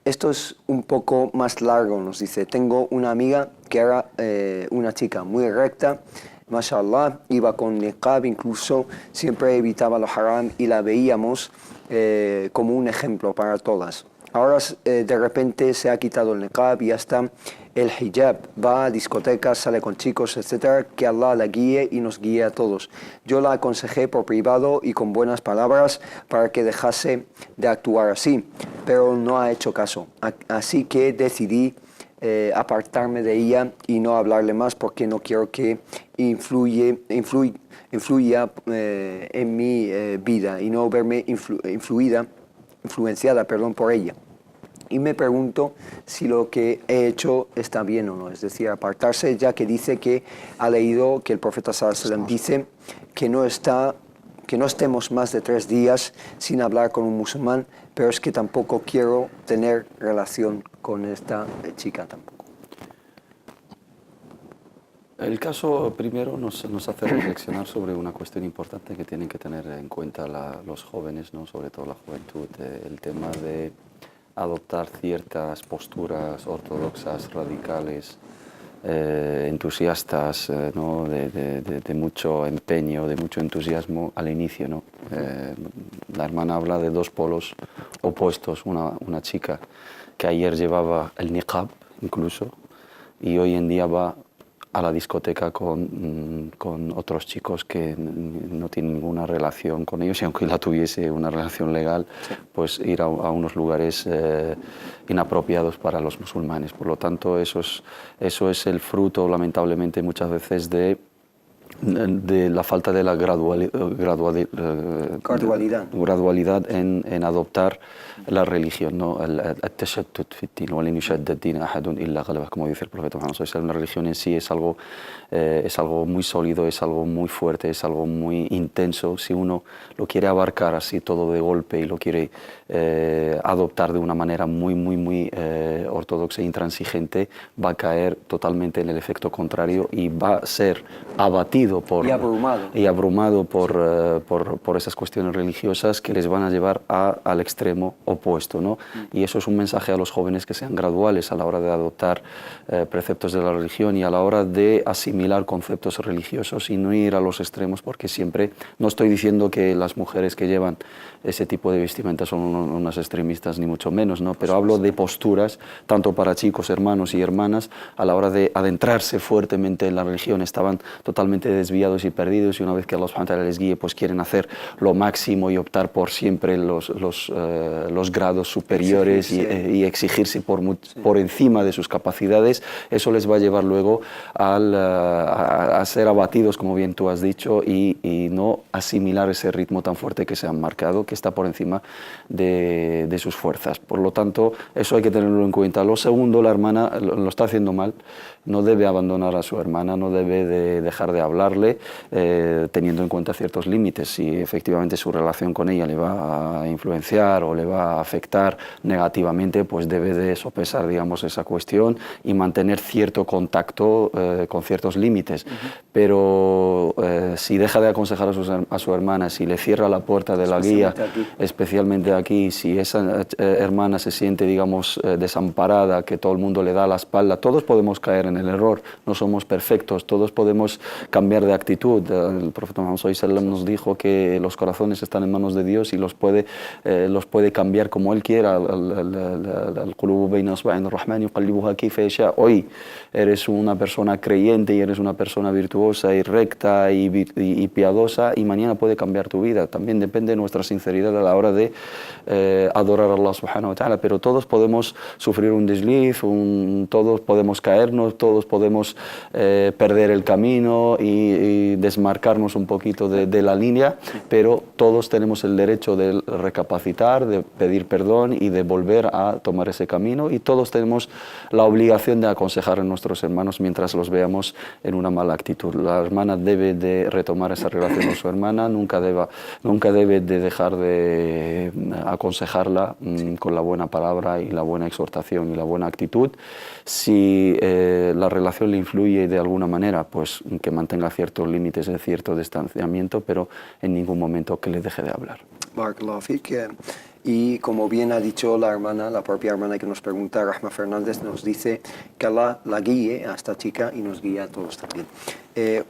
esto es un poco más largo, nos dice, tengo una amiga que era una chica muy recta, mashallah, iba con niqab, incluso siempre evitaba lo haram y la veíamos como un ejemplo para todas. Ahora de repente se ha quitado el niqab y hasta el hijab, va a discotecas, sale con chicos, etc. Que Allah la guíe y nos guíe a todos. Yo la aconsejé por privado y con buenas palabras para que dejase de actuar así, pero no ha hecho caso. Así que decidí apartarme de ella y no hablarle más porque no quiero que influya en mi vida y no verme influenciada por ella. Y me pregunto si lo que he hecho está bien o no, es decir, apartarse, ya que dice que ha leído que el profeta sallallahu alaihi wasallam dice que no estemos más de 3 días sin hablar con un musulmán, pero es que tampoco quiero tener relación con esta chica tampoco. El caso primero nos hace reflexionar sobre una cuestión importante que tienen que tener en cuenta los jóvenes, ¿no? Sobre todo la juventud, el tema de adoptar ciertas posturas ortodoxas, radicales, entusiastas, ¿no? de mucho empeño, de mucho entusiasmo al inicio, ¿no? La hermana habla de dos polos opuestos, una chica que ayer llevaba el niqab incluso y hoy en día va a la discoteca con otros chicos que no tienen ninguna relación con ellos, y aunque la tuviese una relación legal, pues ir a unos lugares inapropiados para los musulmanes. Por lo tanto, eso es el fruto, lamentablemente, muchas veces de la falta de la gradualidad en adoptar la religión, ¿no? Como dice el profeta Muhammad, una religión en sí es algo muy sólido, es algo muy fuerte, es algo muy intenso. Si uno lo quiere abarcar así todo de golpe y lo quiere adoptar de una manera muy ortodoxa e intransigente, va a caer totalmente en el efecto contrario y va a ser abatido y abrumado por esas cuestiones religiosas que les van a llevar al extremo opuesto, ¿no? Y eso es un mensaje a los jóvenes que sean graduales a la hora de adoptar preceptos de la religión y a la hora de asimilar conceptos religiosos y no ir a los extremos, porque siempre, no estoy diciendo que las mujeres que llevan ese tipo de vestimenta son unas extremistas ni mucho menos, ¿no? Pero hablo de posturas tanto para chicos, hermanos y hermanas a la hora de adentrarse fuertemente en la religión. Estaban totalmente desviados y perdidos y una vez que Allah subhanahu wa ta'ala les guíe, pues quieren hacer lo máximo y optar por siempre los grados superiores y exigirse por encima de sus capacidades. Eso les va a llevar luego a ser abatidos, como bien tú has dicho, y no asimilar ese ritmo tan fuerte que se han marcado, que está por encima de sus fuerzas. Por lo tanto, eso hay que tenerlo en cuenta. Lo segundo, la hermana lo está haciendo mal, no debe abandonar a su hermana, no debe de dejar de hablarle, teniendo en cuenta ciertos límites. Si efectivamente su relación con ella le va a influenciar o le va a afectar negativamente, pues debe de sopesar, digamos, esa cuestión y mantener cierto contacto con ciertos límites. Pero si deja de aconsejar a su hermana, si le cierra la puerta de la guía, especialmente aquí, si esa hermana se siente, digamos, desamparada, que todo el mundo le da la espalda, todos podemos caer en el error, no somos perfectos, todos podemos cambiar de actitud. El profeta Muhammad sallallahu alaihi wasallam nos dijo que los corazones están en manos de Dios y los puede cambiar como Él quiera. Hoy eres una persona creyente y eres una persona virtuosa y recta y piadosa, y mañana puede cambiar tu vida. También depende de nuestra sinceridad a la hora de adorar a Allah subhanahu wa ta'ala, pero todos podemos sufrir un desliz, todos podemos caernos, todos podemos perder el camino y desmarcarnos un poquito de la línea, pero todos tenemos el derecho de recapacitar, de pedir perdón y de volver a tomar ese camino, y todos tenemos la obligación de aconsejar a nuestros hermanos mientras los veamos en una mala actitud. La hermana debe de retomar esa relación con su hermana, nunca debe de dejar de aconsejarla con la buena palabra y la buena exhortación y la buena actitud. Si la relación le influye de alguna manera, pues que mantenga ciertos límites, cierto distanciamiento, pero en ningún momento que le deje de hablar. Barakallahu fik. Y como bien ha dicho la hermana, la propia hermana que nos pregunta, Rahma Fernández, nos dice que Allah la guíe a esta chica y nos guía a todos también.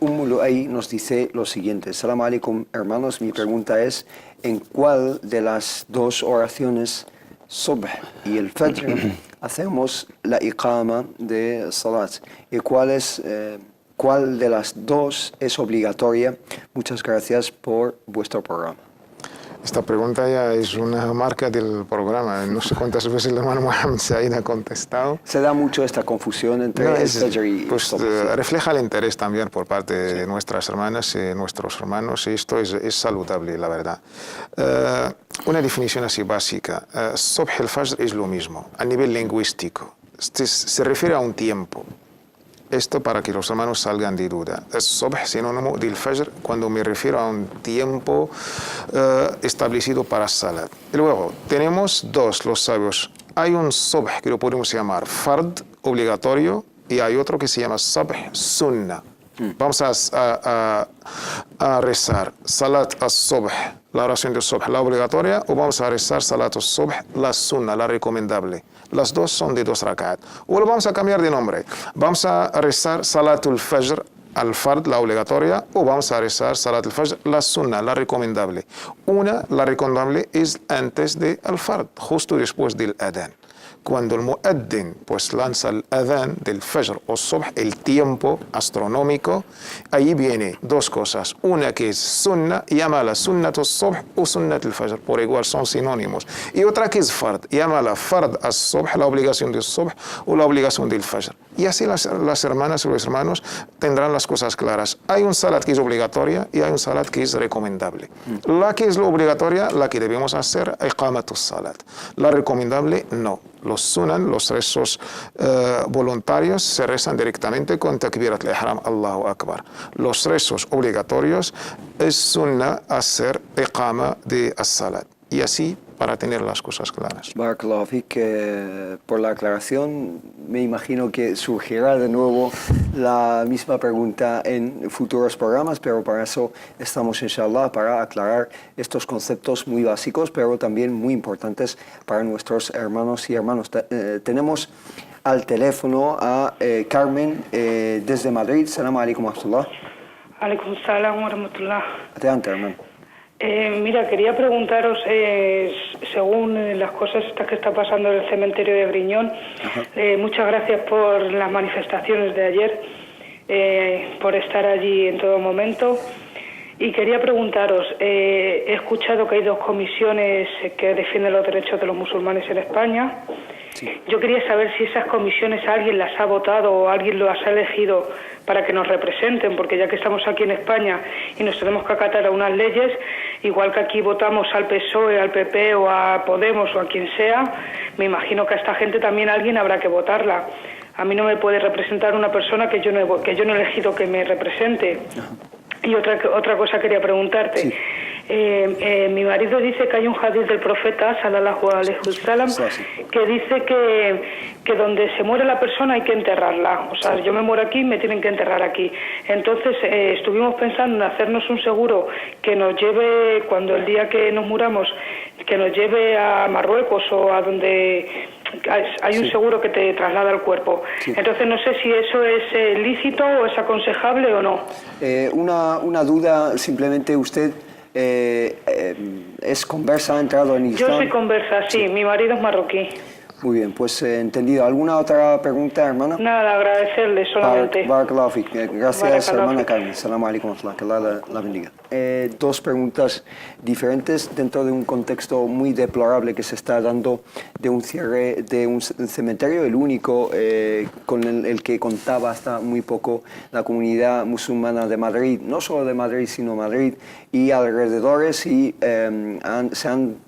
Luay nos dice lo siguiente: Salam alaikum, hermanos, mi pregunta es, ¿en cuál de las dos oraciones, Subh y el Fajr, hacemos la iqama de Salat? ¿Y cuál de las dos es obligatoria? Muchas gracias por vuestro programa. Esta pregunta ya es una marca del programa. No sé cuántas veces el hermano Mohamed Said ha contestado. Se da mucho esta confusión entre el Fajr y pues refleja el interés también por parte de nuestras hermanas y nuestros hermanos, y esto es saludable, la verdad. Una definición así básica. Subh y el Fajr es lo mismo a nivel lingüístico. Se refiere a un tiempo. Esto para que los hermanos salgan de duda. Es Subh sinónimo del Fajr cuando me refiero a un tiempo establecido para Salat. Y luego tenemos los sabios. Hay un Subh que lo podemos llamar Fard, obligatorio, y hay otro que se llama Subh, Sunnah. Vamos a rezar Salat as-Subh, la oración de Subh, la obligatoria, o vamos a rezar Salat as-Subh, la Sunnah, la recomendable. Las dos son de 2 rakat. O lo vamos a cambiar de nombre. Vamos a rezar Salatul Fajr al-Fard, la obligatoria, o vamos a rezar Salatul Fajr, la Sunnah, la recomendable. La recomendable es antes de al-Fard, justo después del Adán. Cuando el muaddin pues lanza el adán del Fajr o Subh, el tiempo astronómico, ahí viene 2 cosas. Una que es Sunnah, llámala Sunnat al-Subh o Sunnat al-Fajr, por igual son sinónimos. Y otra que es Fard, llámala Fard al-Subh, la obligación del Subh o la obligación del Fajr. Y así las hermanas y los hermanos tendrán las cosas claras. Hay un salat que es obligatoria y hay un salat que es recomendable. La que es lo obligatoria, la que debemos hacer, iqamatus salat. La recomendable, no. Los sunan, los rezos voluntarios, se rezan directamente con takbirat al-ihram, Allahu Akbar. Los rezos obligatorios es sunna hacer iqama de as-salat. Y así para tener las cosas claras. Barakallahu fik, por la aclaración. Me imagino que surgirá de nuevo la misma pregunta en futuros programas, pero para eso estamos, inshallah, para aclarar estos conceptos muy básicos, pero también muy importantes para nuestros hermanos y hermanas. Tenemos al teléfono a Carmen desde Madrid. Salam alaikum wa rahmatullah. Alaikum salam wa rahmatullah. Adelante, hermano. Mira, quería preguntaros, según las cosas estas que está pasando en el cementerio de Griñón, muchas gracias por las manifestaciones de ayer, por estar allí en todo momento. Y quería preguntaros, he escuchado que hay 2 comisiones que defienden los derechos de los musulmanes en España. Sí. Yo quería saber si esas comisiones alguien las ha votado o alguien las ha elegido para que nos representen, porque ya que estamos aquí en España y nos tenemos que acatar a unas leyes, igual que aquí votamos al PSOE, al PP o a Podemos o a quien sea, me imagino que a esta gente también alguien habrá que votarla. A mí no me puede representar una persona que yo no he elegido que me represente. Y otra cosa quería preguntarte. Sí. Mi marido dice que hay un hadith del profeta sallallahu alaihi wasallam que dice que donde se muere la persona hay que enterrarla. O sea, yo me muero aquí, me tienen que enterrar aquí. Entonces estuvimos pensando en hacernos un seguro que nos lleve, cuando el día que nos muramos, que nos lleve a Marruecos o a donde hay un seguro que te traslada el cuerpo. Sí. Entonces no sé si eso es lícito o es aconsejable o no. Una duda, simplemente usted es conversa, ha entrado en Islam. Yo soy conversa, sí, mi marido es marroquí. Muy bien, pues entendido. ¿Alguna otra pregunta, hermana? Nada, agradecerle solamente. Barakallahu fik. Gracias, hermana Carmen. Salam alaikum wa rahmatullah. Que Allah la bendiga. 2 preguntas diferentes dentro de un contexto muy deplorable que se está dando de un cierre de un cementerio, el único con el que contaba hasta muy poco la comunidad musulmana de Madrid, no solo de Madrid, sino Madrid y alrededores, y se han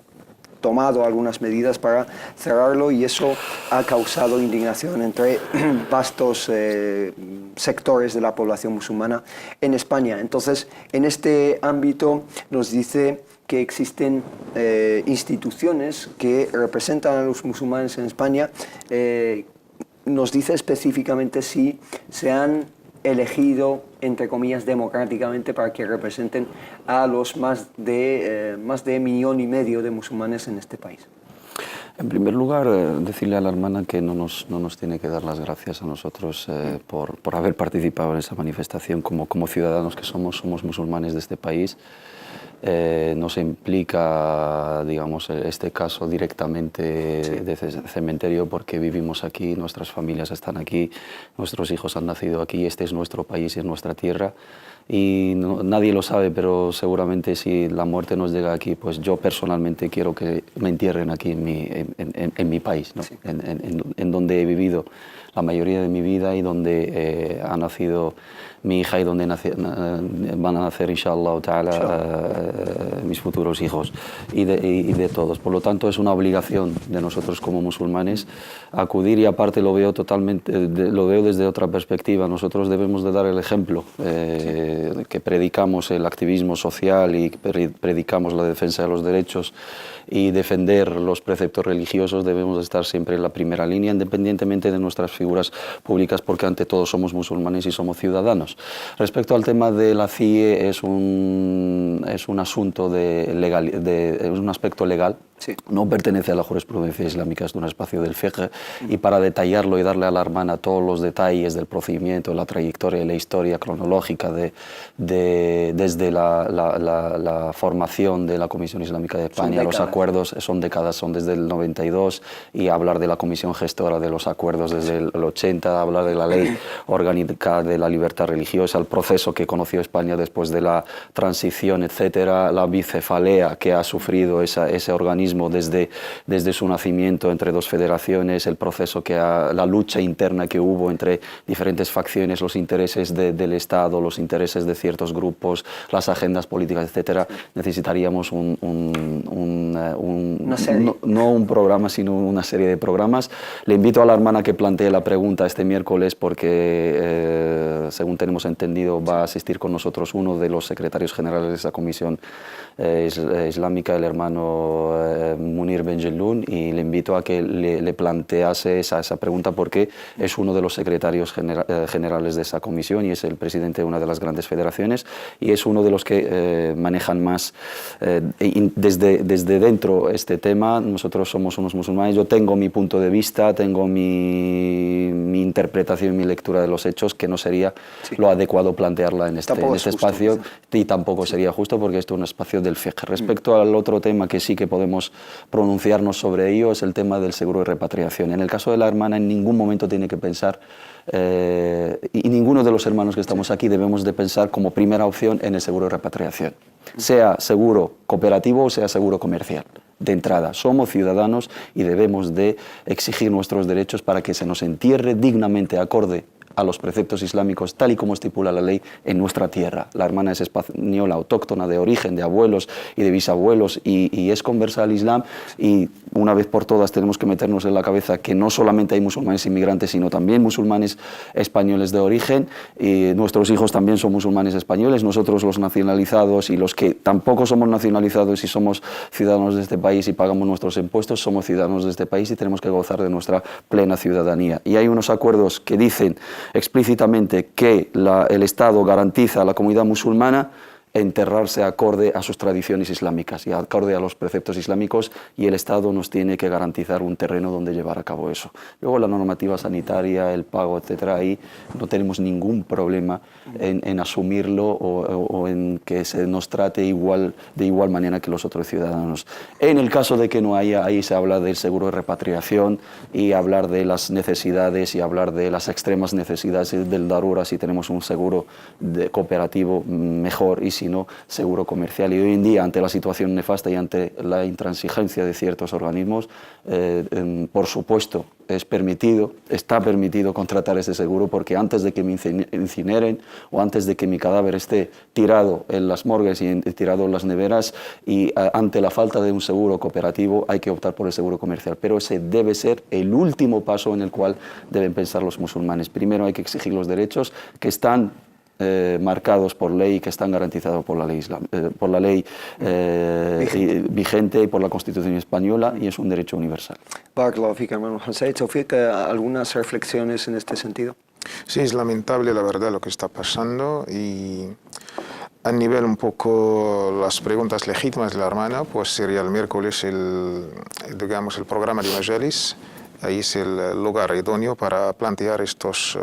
tomado algunas medidas para cerrarlo, y eso ha causado indignación entre vastos sectores de la población musulmana en España. Entonces, en este ámbito nos dice que existen instituciones que representan a los musulmanes en España. Nos dice específicamente si se han elegido, entre comillas, democráticamente para que representen a los más de 1,5 millones de musulmanes en este país. En primer lugar, decirle a la hermana que no nos tiene que dar las gracias a nosotros por haber participado en esa manifestación. Como ciudadanos que somos musulmanes de este país, no se implica, digamos, este caso directamente de cementerio, porque vivimos aquí, nuestras familias están aquí, nuestros hijos han nacido aquí, este es nuestro país y es nuestra tierra. Y nadie lo sabe, pero seguramente si la muerte nos llega aquí, pues yo personalmente quiero que me entierren aquí en mi país, ¿no? En donde he vivido la mayoría de mi vida y donde ha nacido mi hija y donde van a nacer, inshallah ta'ala, mis futuros hijos y de todos. Por lo tanto, es una obligación de nosotros como musulmanes acudir, y aparte lo veo desde otra perspectiva. Nosotros debemos de dar el ejemplo, que predicamos el activismo social y predicamos la defensa de los derechos y defender los preceptos religiosos. Debemos de estar siempre en la primera línea, independientemente de nuestras figuras públicas, porque ante todo somos musulmanes y somos ciudadanos. Respecto al tema de la CIE, es un asunto es un aspecto legal. Sí. No pertenece a la jurisprudencia islámica, es de un espacio del fiqh, y para detallarlo y darle a la hermana todos los detalles del procedimiento, la trayectoria y la historia cronológica desde la formación de la Comisión Islámica de España, los acuerdos son décadas, son desde el 92, y hablar de la Comisión Gestora de los Acuerdos desde el 80, hablar de la Ley Orgánica de la Libertad Religiosa, el proceso que conoció España después de la transición, etcétera, la bicefalea que ha sufrido ese organismo desde su nacimiento entre 2 federaciones, el proceso la lucha interna que hubo entre diferentes facciones, los intereses del Estado, los intereses de ciertos grupos, las agendas políticas, etcétera. Necesitaríamos no un programa, sino una serie de programas. Le invito a la hermana que plantee la pregunta este miércoles, porque según tenemos entendido va a asistir con nosotros uno de los secretarios generales de esa comisión islámica, el hermano Munir Benjelloun, y le invito a que le plantease esa pregunta porque es uno de los secretarios generales de esa comisión y es el presidente de una de las grandes federaciones y es uno de los que manejan más desde dentro este tema. Nosotros somos unos musulmanes, yo tengo mi punto de vista, tengo mi interpretación y mi lectura de los hechos, que no sería lo adecuado plantearla en este espacio y tampoco sería justo porque esto es un espacio del fiqh. Respecto al otro tema que sí que podemos pronunciarnos sobre ello es el tema del seguro de repatriación. En el caso de la hermana en ningún momento tiene que pensar y ninguno de los hermanos que estamos aquí debemos de pensar como primera opción en el seguro de repatriación, sea seguro cooperativo o sea seguro comercial. De entrada, somos ciudadanos y debemos de exigir nuestros derechos para que se nos entierre dignamente acorde a los preceptos islámicos tal y como estipula la ley en nuestra tierra. La hermana es española, autóctona, de origen, de abuelos y de bisabuelos y es conversa al Islam y una vez por todas tenemos que meternos en la cabeza que no solamente hay musulmanes inmigrantes sino también musulmanes españoles de origen y nuestros hijos también son musulmanes españoles, nosotros los nacionalizados y los que tampoco somos nacionalizados y somos ciudadanos de este país y pagamos nuestros impuestos, somos ciudadanos de este país y tenemos que gozar de nuestra plena ciudadanía. Y hay unos acuerdos que dicen explícitamente que el Estado garantiza a la comunidad musulmana enterrarse acorde a sus tradiciones islámicas y acorde a los preceptos islámicos y el Estado nos tiene que garantizar un terreno donde llevar a cabo eso. Luego la normativa sanitaria, el pago, etcétera, ahí no tenemos ningún problema en asumirlo o en que se nos trate de igual manera que los otros ciudadanos. En el caso de que no haya, ahí se habla del seguro de repatriación y hablar de las necesidades y hablar de las extremas necesidades del darura, si tenemos un seguro cooperativo mejor y si no, seguro comercial. Y hoy en día, ante la situación nefasta y ante la intransigencia de ciertos organismos, por supuesto, está permitido contratar ese seguro porque antes de que me incineren o antes de que mi cadáver esté tirado en las morgues y tirado en las neveras y ante la falta de un seguro cooperativo hay que optar por el seguro comercial. Pero ese debe ser el último paso en el cual deben pensar los musulmanes. Primero hay que exigir los derechos que están marcados por ley y que están garantizados por la ley, vigente y por la Constitución española y es un derecho universal. Barakallahu fik, hermano José. Tawfiq, ¿algunas reflexiones en este sentido? Sí, es lamentable la verdad lo que está pasando y a nivel un poco las preguntas legítimas de la hermana, pues sería el miércoles el programa de Majalis, ahí es el lugar idóneo para plantear estos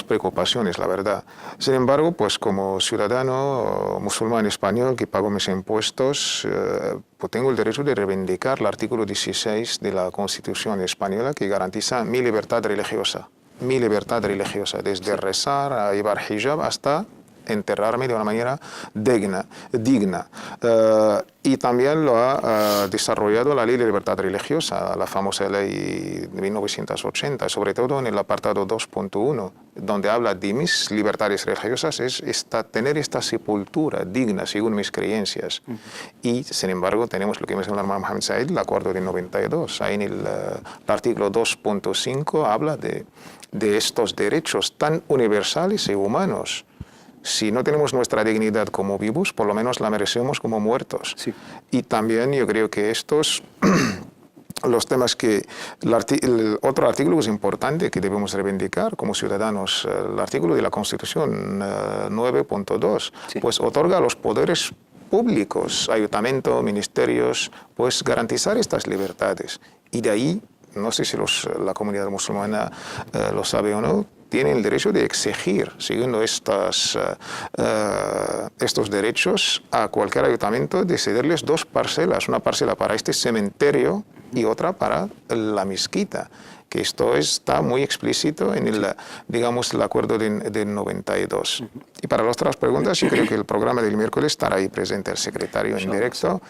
preocupaciones, la verdad. Sin embargo, pues como ciudadano musulmán español que pago mis impuestos, pues tengo el derecho de reivindicar el artículo 16 de la Constitución española que garantiza mi libertad religiosa, desde rezar a llevar hijab hasta enterrarme de una manera digna. Y también lo ha desarrollado la Ley de Libertad Religiosa, la famosa Ley de 1980, sobre todo en el apartado 2.1, donde habla de mis libertades religiosas, es tener esta sepultura digna según mis creencias. Y, sin embargo, tenemos lo que mencionó el hermano Mohamed Said, el acuerdo de 92. Ahí en el artículo 2.5 habla de estos derechos tan universales y humanos. Si no tenemos nuestra dignidad como vivos, por lo menos la merecemos como muertos. Sí. Y también yo creo que estos, los temas que, el otro artículo es importante que debemos reivindicar como ciudadanos, el artículo de la Constitución 9.2, sí, pues otorga a los poderes públicos, ayuntamientos, ministerios, pues garantizar estas libertades. Y de ahí, no sé si la comunidad musulmana lo sabe o no, tienen el derecho de exigir, siguiendo estos derechos, a cualquier ayuntamiento de cederles 2 parcelas, una parcela para este cementerio y otra para la mezquita, que esto está muy explícito en el acuerdo de 92. Y para las otras preguntas, yo creo que el programa del miércoles estará ahí presente el secretario en directo,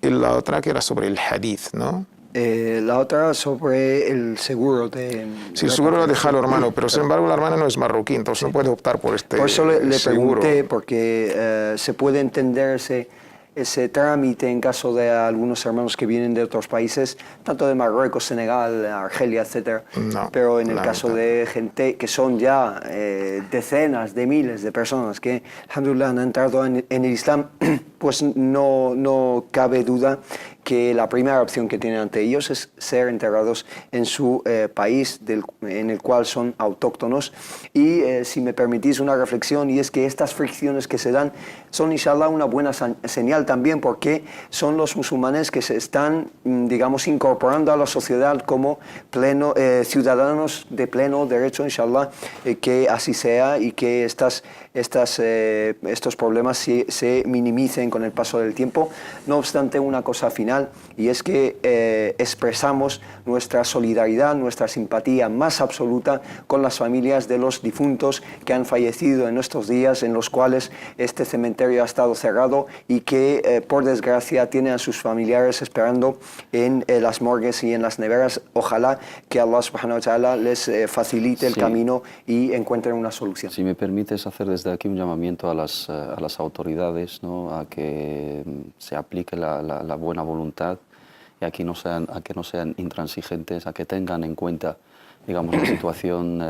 y la otra que era sobre el hadith, ¿no? La otra sobre el seguro de... Sí, el seguro lo ha dejado el hermano, pero sin embargo la hermana no es marroquí, entonces no puede optar por este seguro. Por eso le pregunté, porque se puede entender ese trámite en caso de algunos hermanos que vienen de otros países, tanto de Marruecos, Senegal, Argelia, etc. No, pero en el caso de gente que son ya decenas de miles de personas que, alhamdulillah, han entrado en el Islam pues no cabe duda que la primera opción que tienen ante ellos es ser enterrados en su país en el cual son autóctonos. Y si me permitís una reflexión, y es que estas fricciones que se dan son inshallah una buena señal también, porque son los musulmanes que se están, digamos, incorporando a la sociedad como ciudadanos de pleno derecho, inshallah, que así sea y que estos problemas se minimicen con el paso del tiempo. No obstante, una cosa final, y es que expresamos nuestra solidaridad, nuestra simpatía más absoluta con las familias de los difuntos que han fallecido en estos días en los cuales este cementerio ha estado cerrado y que por desgracia tienen a sus familiares esperando en las morgues y en las neveras. Ojalá que Allah subhanahu wa ta'ala les facilite el camino y encuentren una solución. Si me permites hacer desde aquí un llamamiento a las autoridades, ¿no?, a que se aplique la buena voluntad y a que no sean intransigentes, a que tengan en cuenta, digamos, la situación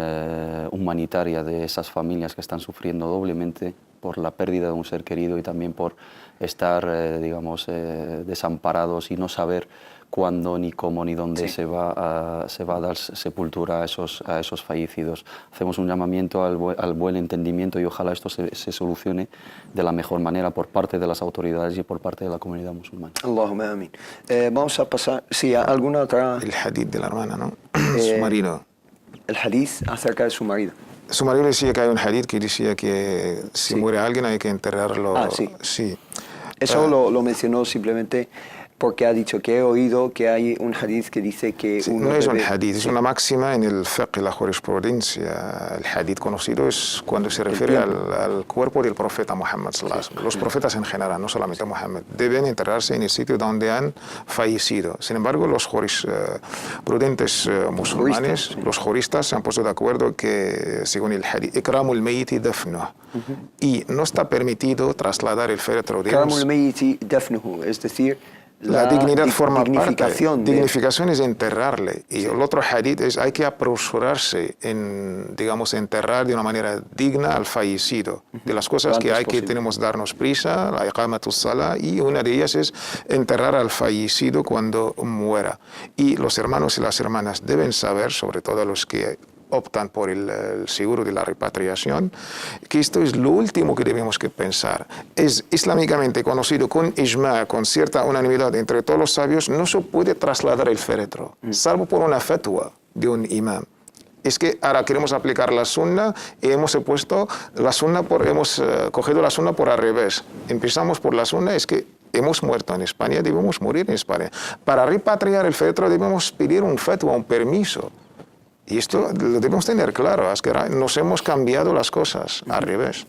humanitaria de esas familias que están sufriendo doblemente por la pérdida de un ser querido y también por estar, digamos, desamparados y no saber cuándo, ni cómo, ni dónde se va a dar sepultura a esos fallecidos. Hacemos un llamamiento al buen entendimiento y ojalá esto se solucione de la mejor manera por parte de las autoridades y por parte de la comunidad musulmana. Allahumma amin. Vamos a pasar, a alguna otra... El hadith de la hermana, ¿no? Su marido. El hadith acerca de su marido. Su marido decía que hay un hadith que decía que si muere alguien hay que enterrarlo. Sí. Eso lo mencionó simplemente porque ha dicho que he oído que hay un hadith que dice que no es un hadith, es una máxima en el fiqh, la jurisprudencia. El hadith conocido es cuando se refiere al cuerpo del profeta Muhammad sallallahu alaihi wasallam. Los profetas en general, no solamente Muhammad, deben enterrarse en el sitio donde han fallecido. Sin embargo, los jurisprudentes musulmanes, los juristas se han puesto de acuerdo que, según el hadith, ikramul mayyiti dafnuh, y no está permitido trasladar el féretro de ikramul mayyiti dafnuh, es decir, la dignidad forma parte. Dignificación es enterrarle. Y el otro hadith es hay que apresurarse en, digamos, enterrar de una manera digna al fallecido. De las cosas que tenemos que darnos prisa, la iqamatus salah, y una de ellas es enterrar al fallecido cuando muera. Y los hermanos y las hermanas deben saber, sobre todo los que optan por el seguro de la repatriación, que esto es lo último que debemos que pensar. Es islámicamente conocido con ijma, con cierta unanimidad entre todos los sabios, no se puede trasladar el féretro, salvo por una fatwa de un imam. Es que ahora queremos aplicar la sunna y hemos cogido la sunna por al revés. Empezamos por la sunna, es que hemos muerto en España, debemos morir en España. Para repatriar el féretro debemos pedir un fatwa, un permiso. Y esto lo debemos tener claro, es que nos hemos cambiado las cosas al revés.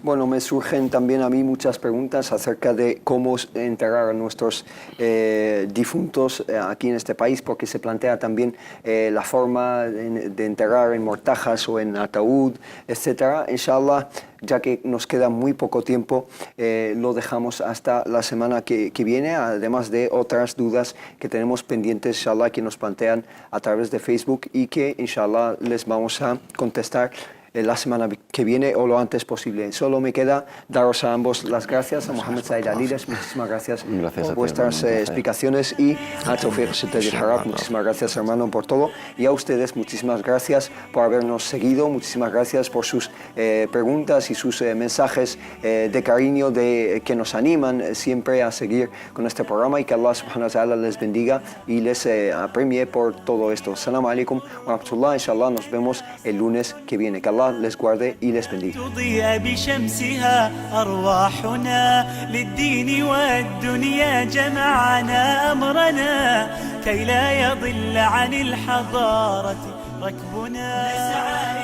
Bueno, me surgen también a mí muchas preguntas acerca de cómo enterrar a nuestros difuntos aquí en este país, porque se plantea también la forma de enterrar en mortajas o en ataúd, etc. Inshallah, ya que nos queda muy poco tiempo, lo dejamos hasta la semana que viene, además de otras dudas que tenemos pendientes, inshallah, que nos plantean a través de Facebook y que, inshallah, les vamos a contestar la semana que viene o lo antes posible. Solo me queda daros a ambos las gracias, a Mohamed Said Aliles, muchísimas gracias por vuestras explicaciones, y a Tawfiq Shetedi Harab, muchísimas gracias, hermano, por todo, y a ustedes muchísimas gracias por habernos seguido, muchísimas gracias por sus preguntas y sus mensajes de cariño que nos animan siempre a seguir con este programa, y que Allah subhanahu wa ta'ala les bendiga y les apremie por todo esto. Assalamu alaikum wa rahmatullah. Inshallah nos vemos el lunes que viene. Que Allah les guarde y les bendiga. تضيء بشمسها أرواحنا للدين والدنيا جمعنا أمرنا كي لا يضل عن الحضارة ركبنا.